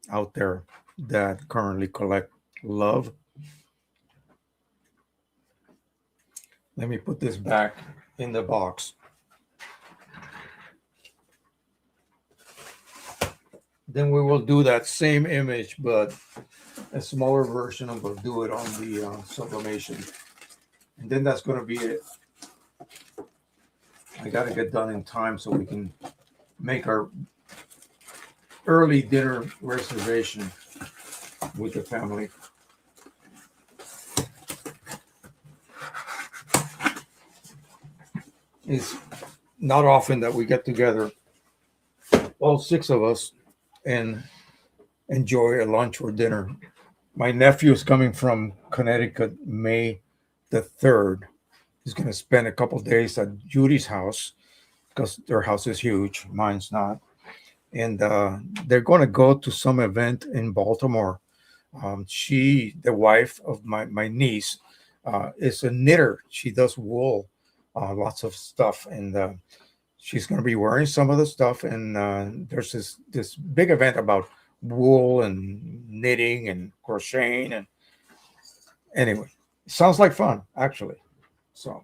out there that currently collect love. Let me put this back in the box. Then we will do that same image, but a smaller version, and we'll do it on the sublimation. And then that's going to be it. I got to get done in time so we can make our early dinner reservation with the family. It's not often that we get together, all six of us, and enjoy a lunch or dinner. My nephew is coming from Connecticut May the 3rd. He's going to spend a couple of days at Judy's house because their house is huge. Mine's not. And they're going to go to some event in Baltimore. The wife of my niece, is a knitter. She does wool, lots of stuff. And she's going to be wearing some of the stuff. And there's this big event about wool and knitting and crocheting. And anyway, sounds like fun, actually. So,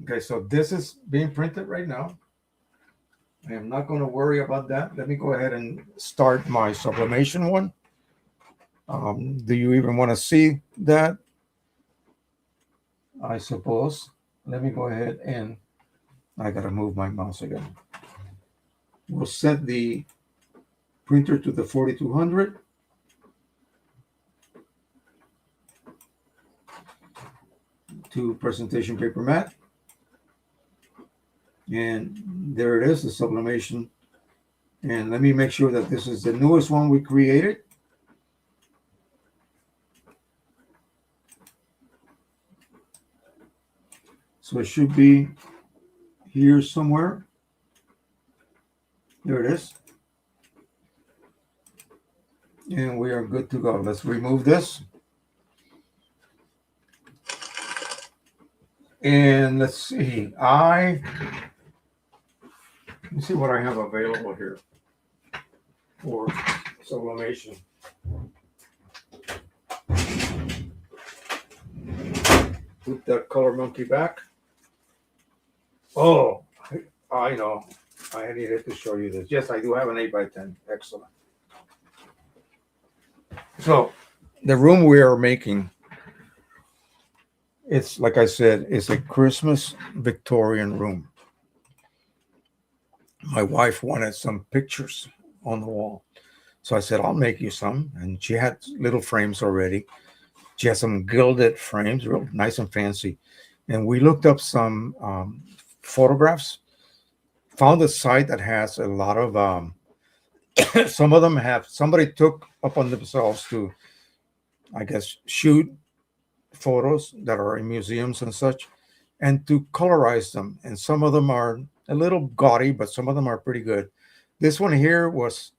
okay, so this is being printed right now. I am not going to worry about that. Let me go ahead and start my sublimation one. Do you even want to see that? I suppose. Let me go ahead and I got to move my mouse again. We'll set the printer to the 4200. To presentation paper mat. And there it is, the sublimation. And let me make sure that this is the newest one we created. So it should be here somewhere. There it is. And we are good to go. Let's remove this. And let's see. Let me see what I have available here for sublimation. Put that color monkey back. Oh, I know. I needed to show you this. Yes, I do have an 8x10. Excellent. So the room we are making, it's like I said, it's a Christmas Victorian room. My wife wanted some pictures on the wall. So I said, I'll make you some. And she had little frames already. She has some gilded frames, real nice and fancy. And we looked up some photographs, found a site that has a lot of, some of them have, somebody took upon themselves to, I guess, shoot photos that are in museums and such, and to colorize them. And some of them are a little gaudy, but some of them are pretty good. This one here was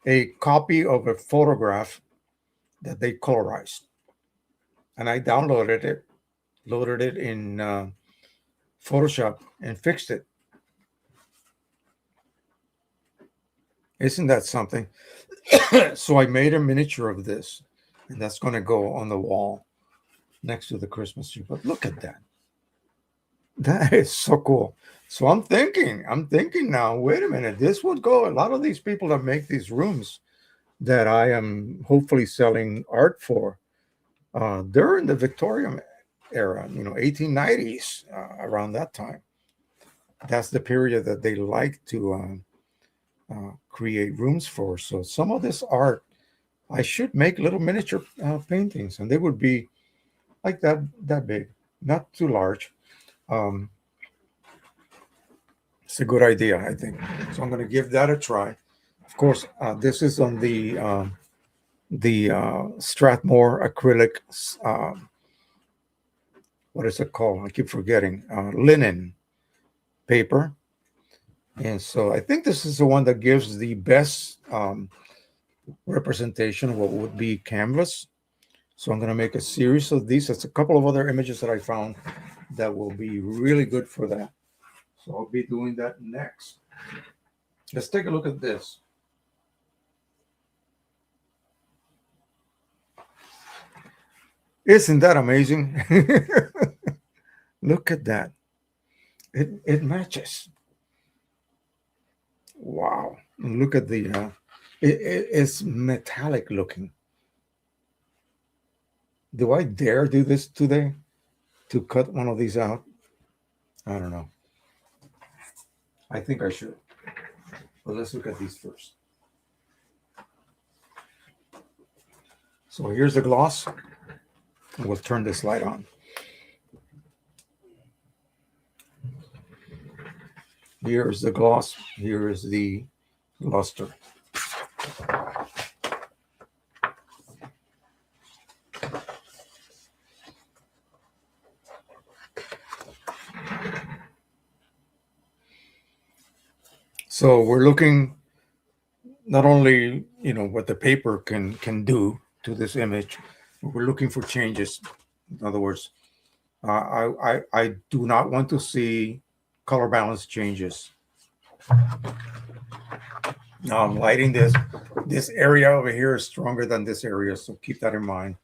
a copy of a photograph that they colorized. And I downloaded it, loaded it in Photoshop, and fixed it. Isn't that something? So I made a miniature of this, and that's going to go on the wall next to the Christmas tree. But look at that. That is so cool. So I'm thinking now, wait a minute, this would go. A lot of these people that make these rooms that I am hopefully selling art for, they're in the Victorian era, 1890s, around that time. That's the period that they like to create rooms for. So some of this art, I should make little miniature paintings, and they would be like that big, not too large. Um, it's a good idea, I think. So I'm going to give that a try. Of course, this is on the Strathmore acrylic. What is it called? I keep forgetting. Linen paper. And so I think this is the one that gives the best representation of what would be canvas. So I'm going to make a series of these. There's a couple of other images that I found that will be really good for that. So I'll be doing that next. Let's take a look at this. Isn't that amazing? Look at that. It matches. Wow. And look at the, it's metallic looking. Do I dare do this today? To cut one of these out? I don't know. I think I should. But let's look at these first. So here's the gloss. We'll turn this light on. Here is the gloss. Here is the luster. So we're looking not only, what the paper can do to this image, but we're looking for changes. In other words, I do not want to see color balance changes. Now I'm lighting this area over here is stronger than this area, so keep that in mind.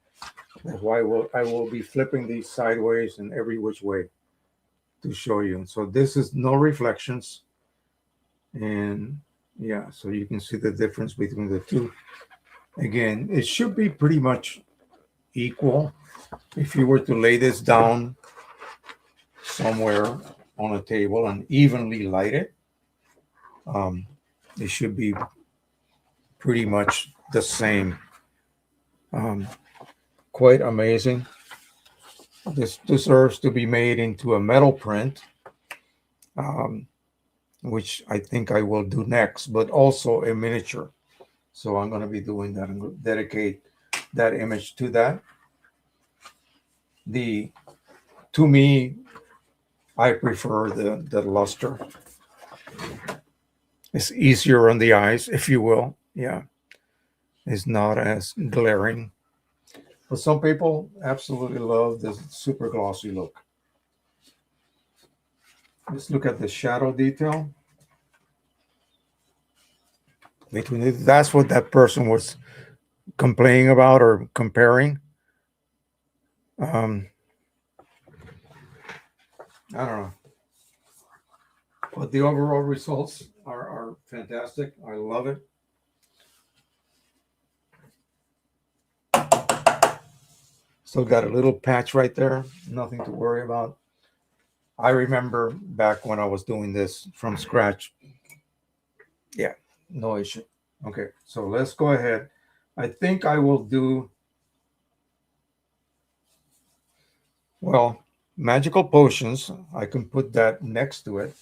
That's why I will be flipping these sideways and every which way. to show you. So this is no reflections, and yeah, so you can see the difference between the two. Again, it should be pretty much equal. If you were to lay this down somewhere on a table and evenly light it, um, it should be pretty much the same. Um, Quite amazing. This deserves to be made into a metal print, um, which I think I will do next, but also a miniature. So I'm going to be doing that. I'm going to dedicate that image to that. The To me, I prefer the luster. It's easier on the eyes, if you will. Yeah, it's not as glaring. But some people absolutely love this super glossy look. Let's look at the shadow detail between it. That's what that person was complaining about or comparing. Um, I don't know. But the overall results are fantastic. I love it. Still got a little patch right there. Nothing to worry about. I remember back when I was doing this from scratch. Yeah, no issue. Okay, so let's go ahead. I think I will do, well, magical potions. I can put that next to it.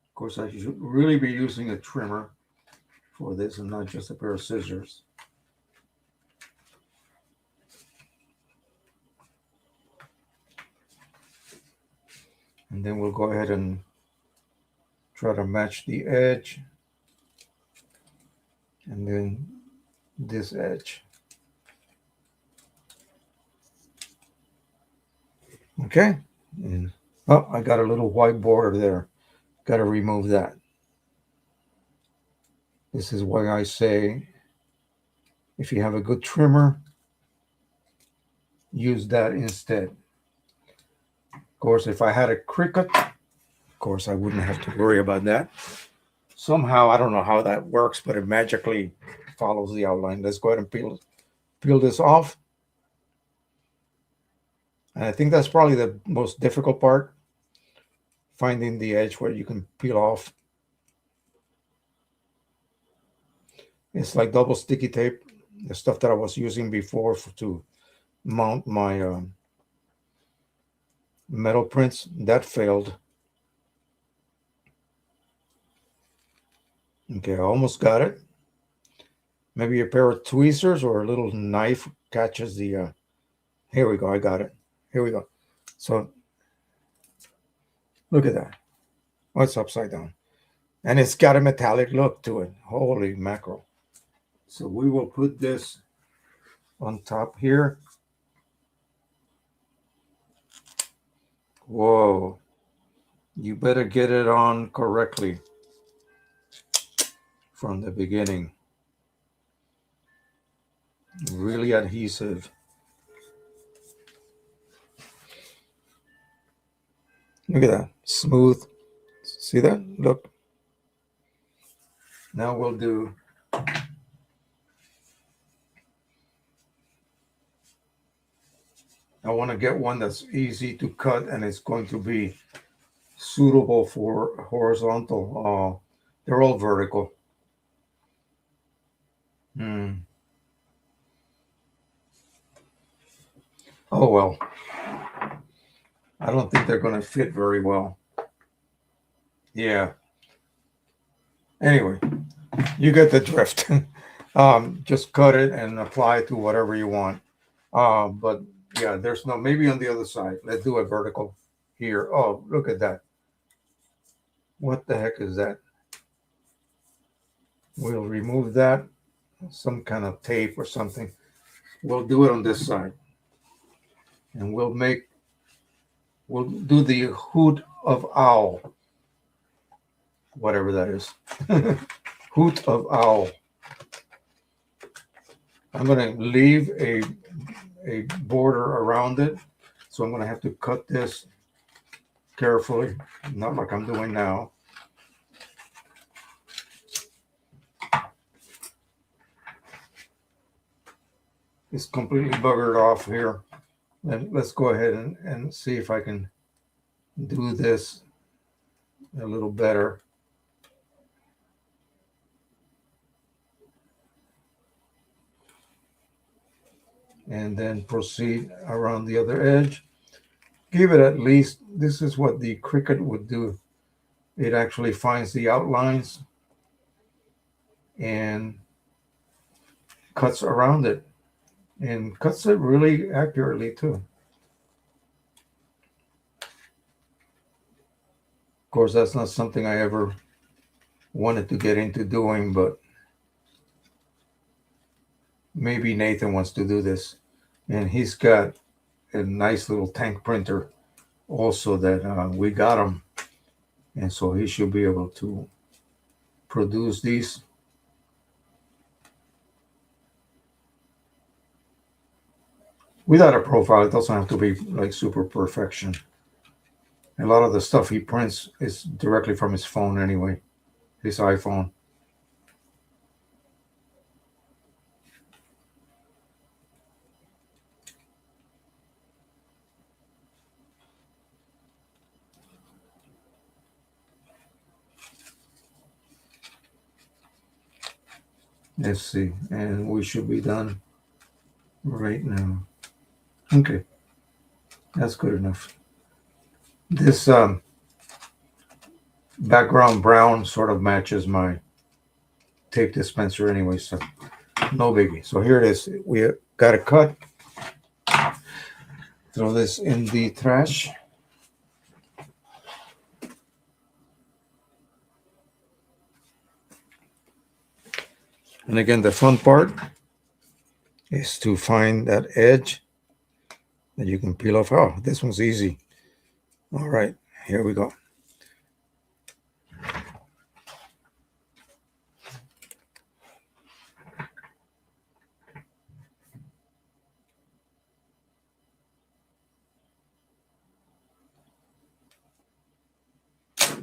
Of course, I should really be using a trimmer for this and not just a pair of scissors. And then we'll go ahead and try to match the edge. And then this edge. Okay. And, oh, I got a little white border there. Got to remove that. This is why I say if you have a good trimmer, use that instead. Of course, if I had a Cricut, of course, I wouldn't have to worry about that. Somehow, I don't know how that works, but it magically follows the outline. Let's go ahead and peel this off. And I think that's probably the most difficult part, finding the edge where you can peel off. It's like double sticky tape, the stuff that I was using before to mount my metal prints. That failed. Okay, I almost got it. Maybe a pair of tweezers or a little knife catches the. Here we go. I got it. Here we go. So look at that. Oh, it's upside down. And it's got a metallic look to it. Holy mackerel. So we will put this on top here. Whoa. You better get it on correctly from the beginning. Really adhesive. Look at that. Smooth. See that? Look. Now we'll do. I want to get one that's easy to cut and it's going to be suitable for horizontal. They're all vertical. Oh well. I don't think they're going to fit very well. Yeah. Anyway, you get the drift. Just cut it and apply it to whatever you want. But yeah, there's no, maybe on the other side. Let's do a vertical here. Oh, look at that. What the heck is that? We'll remove that. Some kind of tape or something. We'll do it on this side. And we'll do the hoot of owl. Whatever that is. Hoot of owl. I'm going to leave a border around it. So I'm going to have to cut this carefully, not like I'm doing now. It's completely buggered off here. And let's go ahead and see if I can do this a little better. And then proceed around the other edge. Give it at least, this is what the Cricut would do. It actually finds the outlines and cuts around it, and cuts it really accurately too. Of course, that's not something I ever wanted to get into doing, but maybe Nathan wants to do this. And he's got a nice little tank printer also that we got him. And so he should be able to produce these. Without a profile, it doesn't have to be like super perfection. A lot of the stuff he prints is directly from his phone anyway, his iPhone. Let's see, and we should be done right now. Okay, that's good enough. This background brown sort of matches my tape dispenser anyway, so no biggie. So here it is. We got a cut. Throw this in the trash. And again, the fun part is to find that edge that you can peel off. Oh, this one's easy. All right, here we go.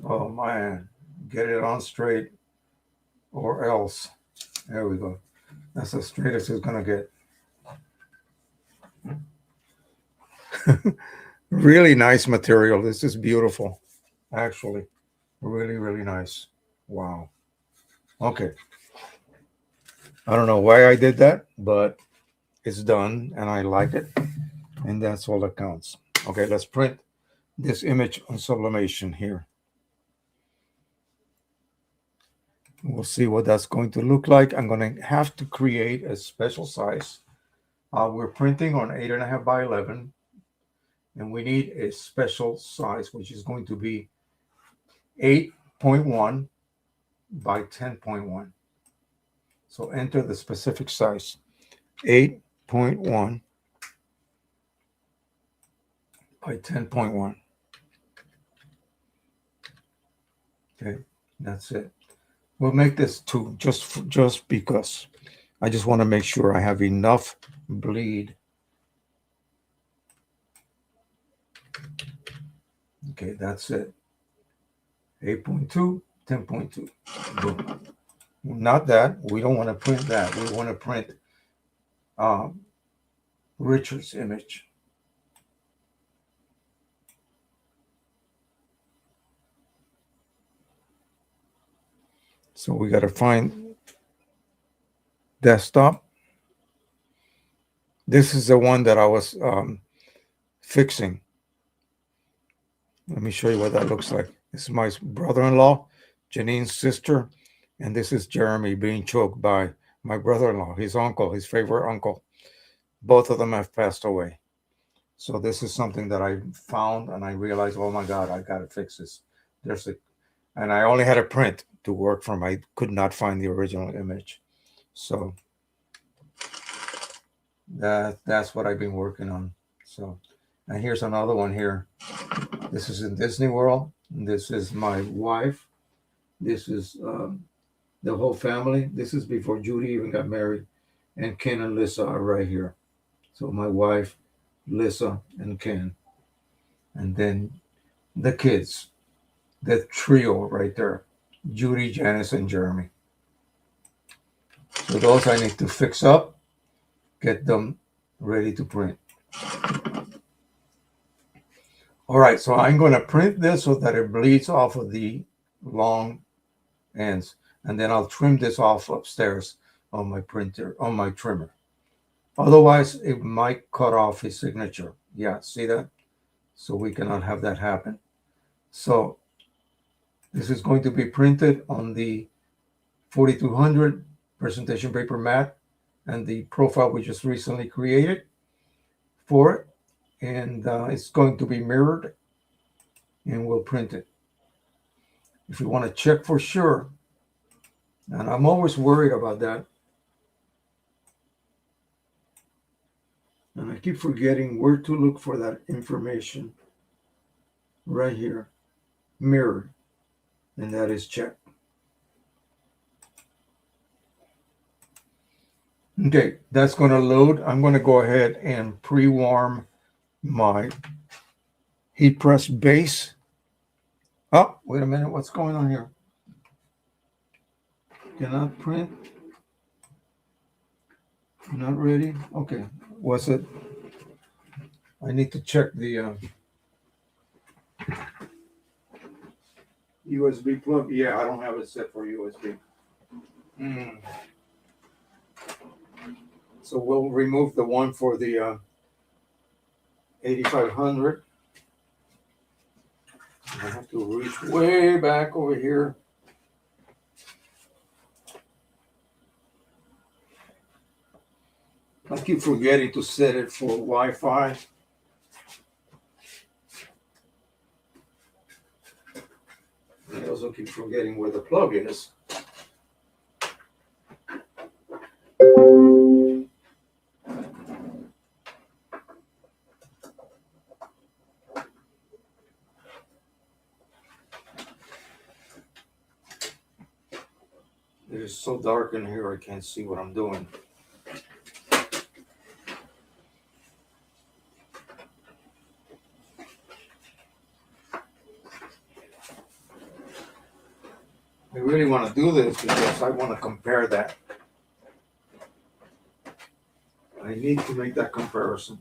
Oh man, get it on straight or else. There we go. That's as straight as it's gonna get. Really nice material. This is beautiful, actually. Really, really nice. Wow. Okay. I don't know why I did that, but it's done and I like it. And that's all that counts. Okay, let's print this image on sublimation here. We'll see what that's going to look like. I'm going to have to create a special size. We're printing on 8.5 by 11, and we need a special size, which is going to be 8.1 by 10.1. So enter the specific size, 8.1 by 10.1. Okay, that's it. We'll make this 2 just because. I just want to make sure I have enough bleed. Okay, that's it. 8.2, 10.2. Boom. Not that. We don't want to print that. We want to print Richard's image. So we got to find desktop. This is the one that I was fixing. Let me show you what that looks like. This is my brother-in-law, Janine's sister, and this is Jeremy being choked by my brother-in-law, his uncle, his favorite uncle. Both of them have passed away. So this is something that I found, and I realized, oh my God, I got to fix this. And I only had a print to work from. I could not find the original image. So that's what I've been working on. So, and here's another one here. This is in Disney World. This is my wife. This is the whole family. This is before Judy even got married. and Ken and Lisa are right here. So my wife, Lisa, and Ken, and then the kids, the trio right there, Judy, Janice, and Jeremy. So those I need to fix up, get them ready to print. All right, so I'm going to print this so that it bleeds off of the long ends, and then I'll trim this off upstairs on my printer, on my trimmer. Otherwise, it might cut off his signature. Yeah, see that? So we cannot have that happen. So this is going to be printed on the 4200 presentation paper mat and the profile we just recently created for it. And it's going to be mirrored, and we'll print it. If you want to check for sure, and I'm always worried about that, and I keep forgetting where to look for that information. Right here, mirrored, and that is checked. Okay, that's going to load. I'm going to go ahead and pre-warm my heat press base. Oh, wait a minute. What's going on here? Cannot print. Not ready. Okay. What's it? I need to check the USB plug. Yeah, I don't have it set for USB. So we'll remove the one for the 8500. I have to reach way back over here. I keep forgetting to set it for Wi-Fi. I also keep forgetting where the plug is. It is so dark in here, I can't see what I'm doing. I really want to do this because I want to compare that. I need to make that comparison.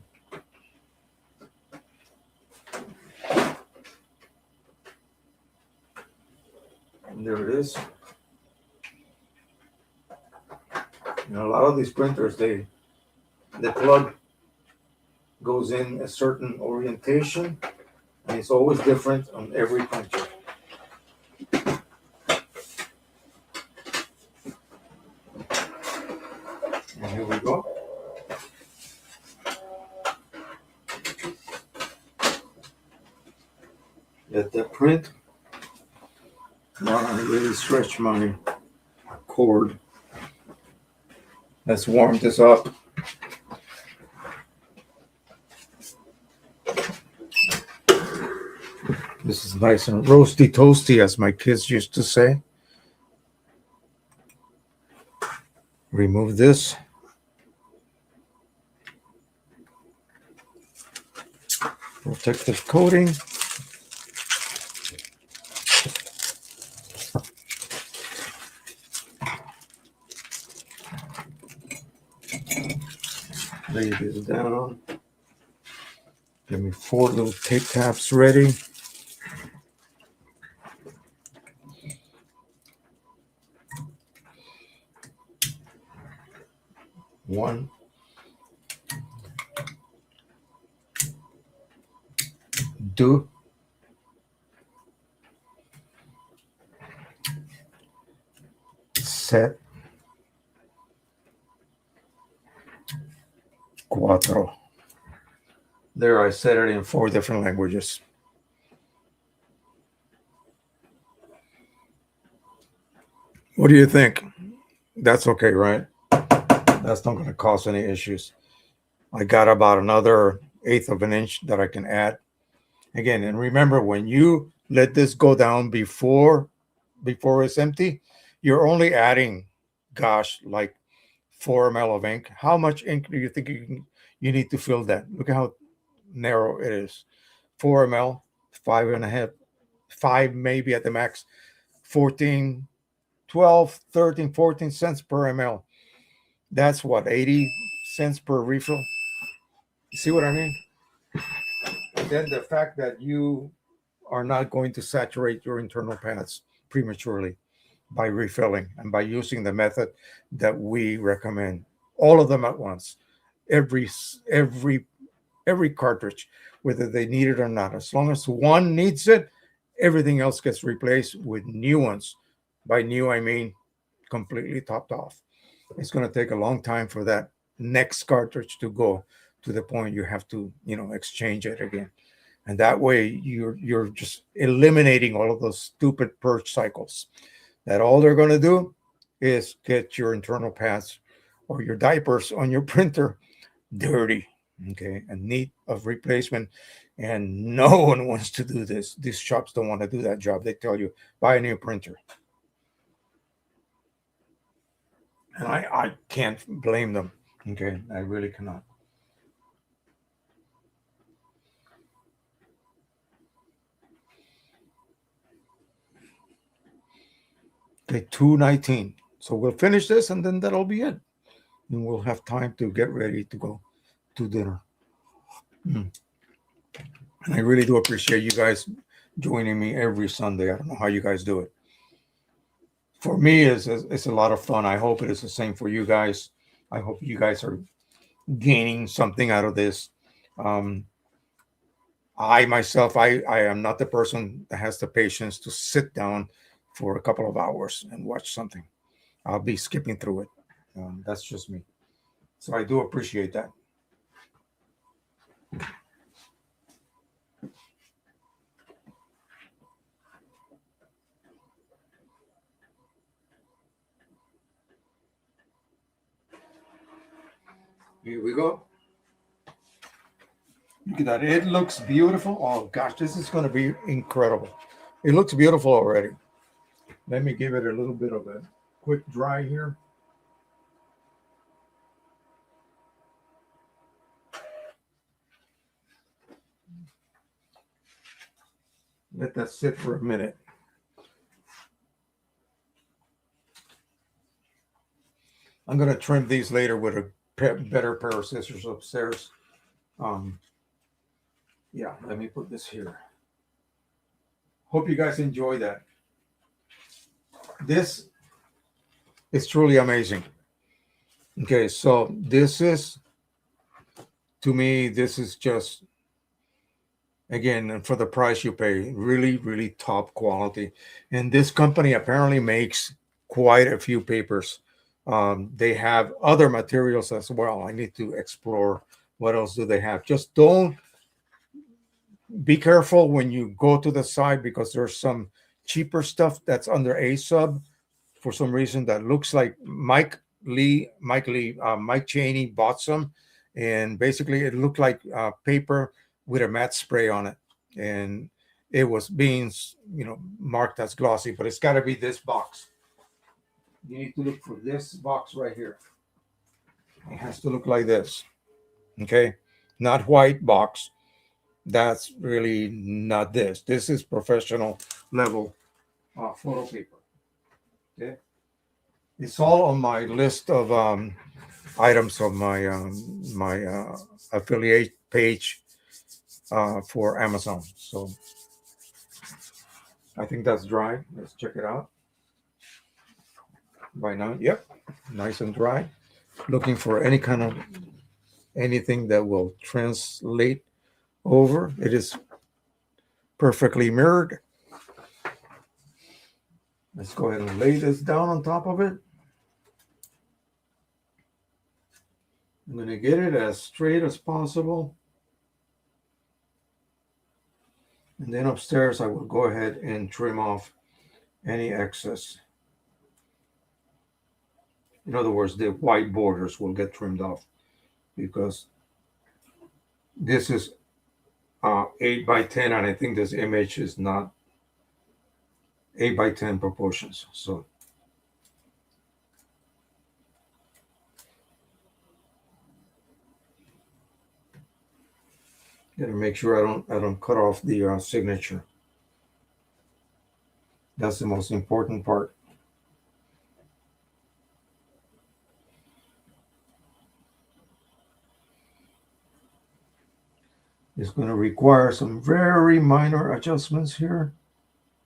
And there it is. You know, a lot of these printers, the plug goes in a certain orientation, and it's always different on every printer. And here we go. Let that print. Now I really stretch my cord. Let's warm this up. This is nice and roasty toasty, as my kids used to say. Remove this. Protective coating. Lay this down. Give me 4 little tape tabs ready. One. Deux. Set. Cuatro. There, I said it in 4 different languages. What do you think? That's okay, right? That's not going to cause any issues. I got about another 1/8 of an inch that I can add. Again, and remember, when you let this go down before it's empty, you're only adding, gosh, like 4 ml of ink. How much ink do you think you need to fill that? Look at how narrow it is. 4 ml, five and a half, five maybe at the max, 14, 12, 13, 14 cents per ml. That's what, 80 cents per refill? You see what I mean? Then the fact that you are not going to saturate your internal paths prematurely by refilling and by using the method that we recommend, all of them at once, every every every cartridge, whether they need it or not. As long as one needs it, everything else gets replaced with new ones. By new, I mean completely topped off. It's going to take a long time for that next cartridge to go to the point you have to, exchange it again. And that way you're just eliminating all of those stupid purge cycles that all they're going to do is get your internal paths or your diapers on your printer dirty, okay, and need of replacement. And no one wants to do this. These shops don't want to do that job. They tell you buy a new printer, and I can't blame them. Okay, I really cannot. Okay, 2:19. So we'll finish this, and then that'll be it, and we'll have time to get ready to go to dinner. Mm. And I really do appreciate you guys joining me every Sunday. I don't know how you guys do it. For me, it's a lot of fun. I hope it is the same for you guys. I hope you guys are gaining something out of this. Um, I myself, I am not the person that has the patience to sit down for a couple of hours and watch something. I'll be skipping through it. That's just me. So I do appreciate that. Here we go. Look at that. It looks beautiful. Oh gosh, this is going to be incredible. It looks beautiful already. Let me give it a little bit of a quick dry here. Let that sit for a minute. I'm going to trim these later with a better pair of scissors upstairs. Um, yeah, let me put this here. Hope you guys enjoy that. This is truly amazing. Okay, so this is, to me, this is just, again, for the price you pay, really, really top quality. And this company apparently makes quite a few papers. They have other materials as well. I need to explore what else do they have. Just don't be careful when you go to the side because there's some cheaper stuff that's under a sub for some reason that looks like Mike Cheney bought some, and basically it looked like paper with a matte spray on it, and it was being marked as glossy, but it's got to be this box. You need to look for this box right here. It has to look like this, okay? Not white box. That's really not this. This is professional level photo paper. Okay, it's all on my list of items on my affiliate page for Amazon. So I think that's dry. Let's check it out. By now, yep, nice and dry. Looking for any kind of anything that will translate over. It is perfectly mirrored. Let's go ahead and lay this down on top of it. I'm going to get it as straight as possible. And then upstairs, I will go ahead and trim off any excess. In other words, the white borders will get trimmed off because this is 8 by 10, and I think this image is not 8 by 10 proportions. So Gotta make sure I don't cut off the signature. That's the most important part. It's going to require some very minor adjustments here.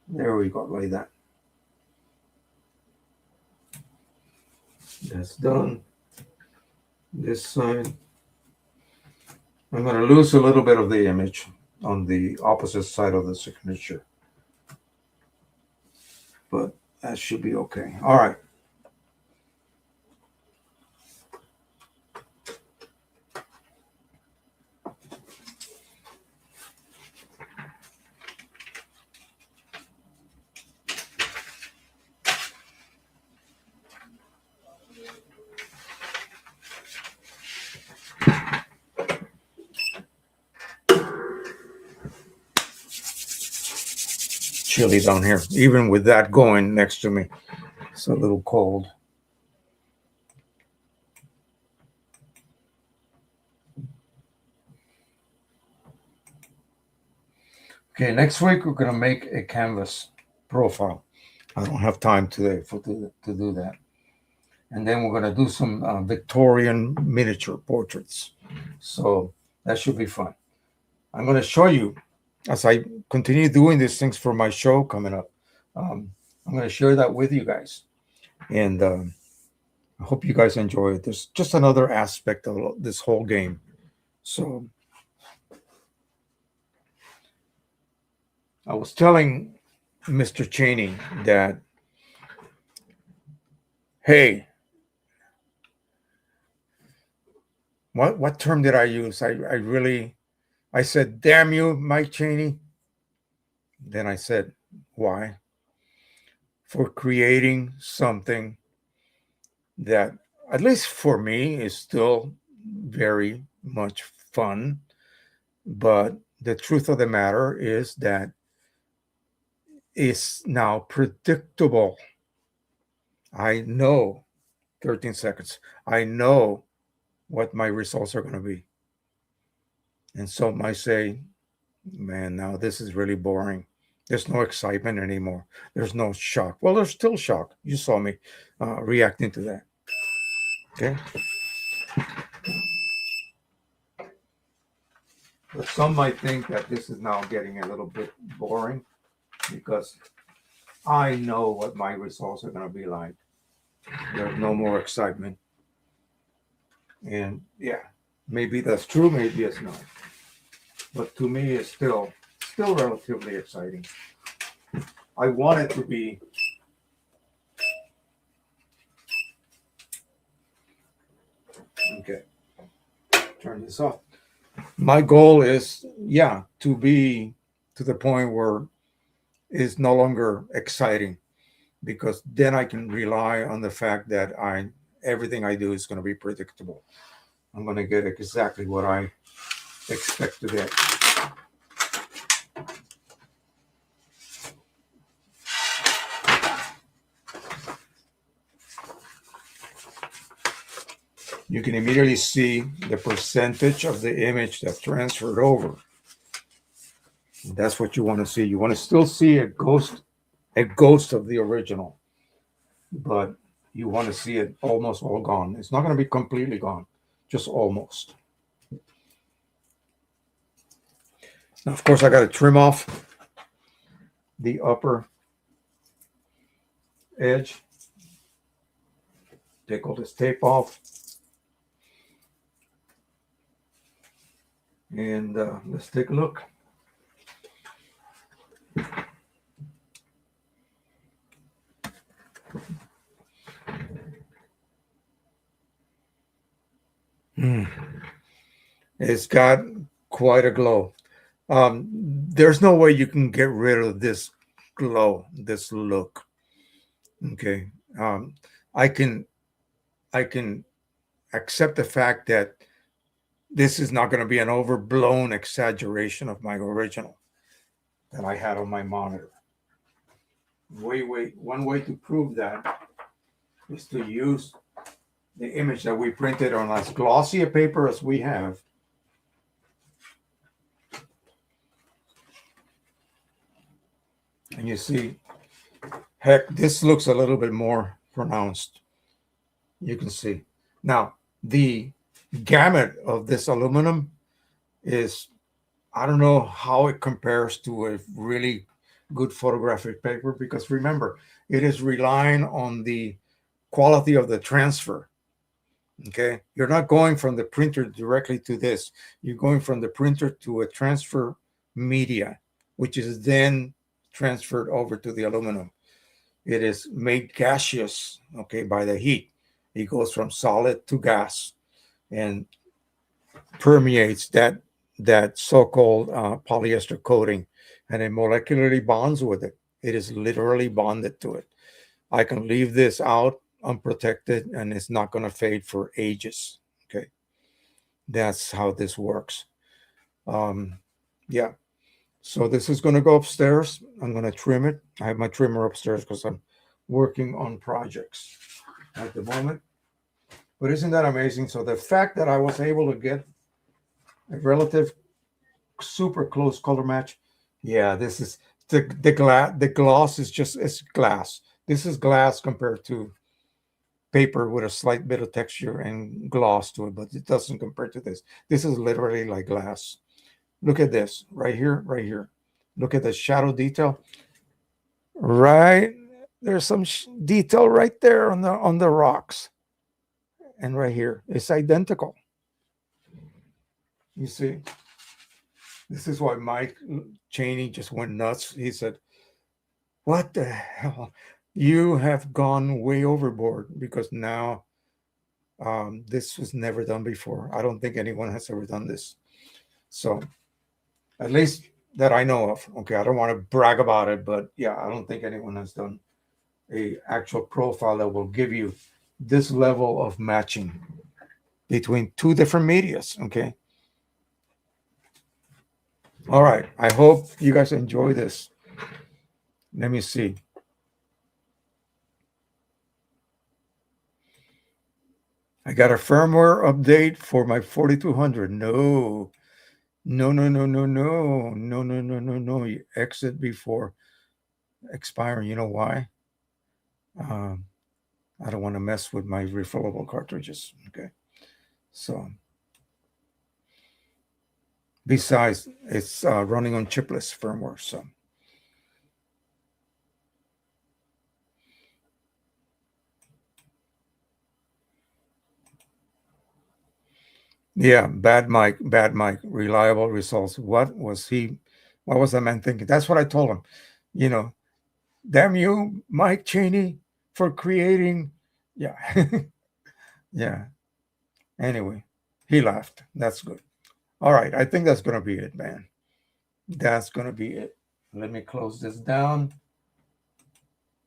There we go, like that. That's done. This side. I'm going to lose a little bit of the image on the opposite side of the signature. But that should be okay. All right. Chilly down here. Even with that going next to me, it's a little cold. Okay, next week we're going to make a canvas profile. I don't have time today to do that. And then we're going to do some Victorian miniature portraits. So that should be fun. I'm going to show you as I continue doing these things for my show coming up. I'm going to share that with you guys. And I hope you guys enjoy it. There's just another aspect of this whole game. So I was telling Mr. Cheney that, hey, what term did I use? I said, damn you, Mike Cheney. Then I said, why? For creating something that, at least for me, is still very much fun. But the truth of the matter is that it's now predictable. I know 13 seconds. I know what my results are going to be. And some might say, man, now this is really boring. There's no excitement anymore. There's no shock. Well, there's still shock. You saw me reacting to that. Okay. But some might think that this is now getting a little bit boring because I know what my results are going to be like. There's no more excitement. And yeah, maybe that's true, maybe it's not. But to me, it's still relatively exciting. I want it to be. Okay, turn this off. My goal is, yeah, to be to the point where it's no longer exciting, because then I can rely on the fact that everything I do is going to be predictable. I'm going to get exactly what I expect to get. You can immediately see the percentage of the image that transferred over. That's what you want to see. You want to still see a ghost of the original, but you want to see it almost all gone. It's not going to be completely gone, just almost. Now, of course, I got to trim off the upper edge. Take all this tape off. And let's take a look. It's got quite a glow. There's no way you can get rid of this glow, this look. Okay. I can accept the fact that this is not going to be an overblown exaggeration of my original that I had on my monitor. One way to prove that is to use the image that we printed on as glossy a paper as we have. And you see, heck, this looks a little bit more pronounced. You can see. Now, the gamut of this aluminum is, I don't know how it compares to a really good photographic paper, because remember, it is relying on the quality of the transfer. Okay. You're not going from the printer directly to this, you're going from the printer to a transfer media, which is then transferred over to the aluminum. It is made gaseous, okay, by the heat. It goes from solid to gas and permeates that so-called polyester coating, and it molecularly bonds with it. It is literally bonded to it. I can leave this out unprotected and it's not going to fade for ages. Okay, that's how this works. Um, yeah. So this is going to go upstairs. I'm going to trim it. I have my trimmer upstairs because I'm working on projects at the moment. But isn't that amazing? So the fact that I was able to get a relative super close color match. Yeah, this is the gloss is just, it's glass. This is glass compared to paper with a slight bit of texture and gloss to it, but it doesn't compare to this. This is literally like glass. Look at this right here, right here. Look at the shadow detail. Right there's some detail right there on the rocks, and right here it's identical. You see, this is why Mike Cheney just went nuts. He said, "What the hell? You have gone way overboard because now this was never done before. I don't think anyone has ever done this. So, at least that I know of. Okay, I don't want to brag about it, but yeah, I don't think anyone has done a actual profile that will give you this level of matching between two different medias. Okay. All right. I hope you guys enjoy this. Let me see. I got a firmware update for my 4200. No, no, no, no, no, no, no, no, no, no, no. You exit before expiring. You know why? Um, I don't want to mess with my refillable cartridges. Okay. So, besides, it's running on chipless firmware. So, yeah, bad mic, reliable results. What was that man thinking? That's what I told him. You know, damn you, Mike Cheney, for creating. Yeah. Yeah. Anyway, he laughed. That's good. All right. I think that's going to be it, man. That's going to be it. Let me close this down.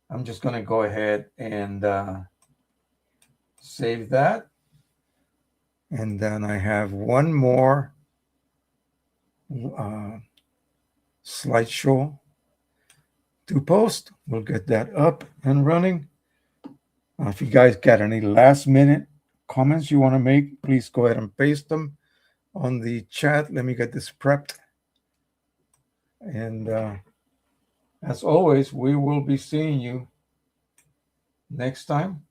I'm just going to go ahead and save that. And then I have one more uh, slideshow to post. We'll get that up and running. If you guys got any last minute comments you want to make, please go ahead and paste them on the chat. Let me get this prepped. And as always, we will be seeing you next time.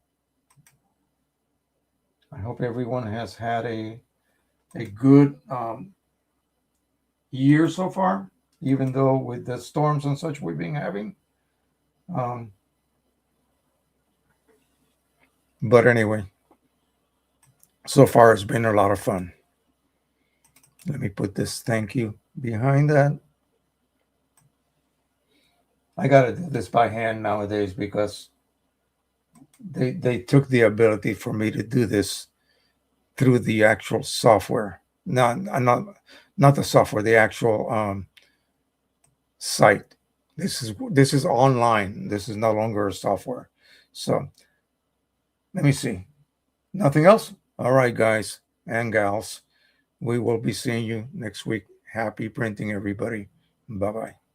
I hope everyone has had a good year so far, even though with the storms and such we've been having. Um, but anyway, so far it's been a lot of fun. Let me put this thank you behind that. I got to do this by hand nowadays because they took the ability for me to do this through the actual software. Not the software, the actual site. This is online. This is no longer a software. So let me see. Nothing else? All right, guys and gals. We will be seeing you next week. Happy printing, everybody. Bye bye.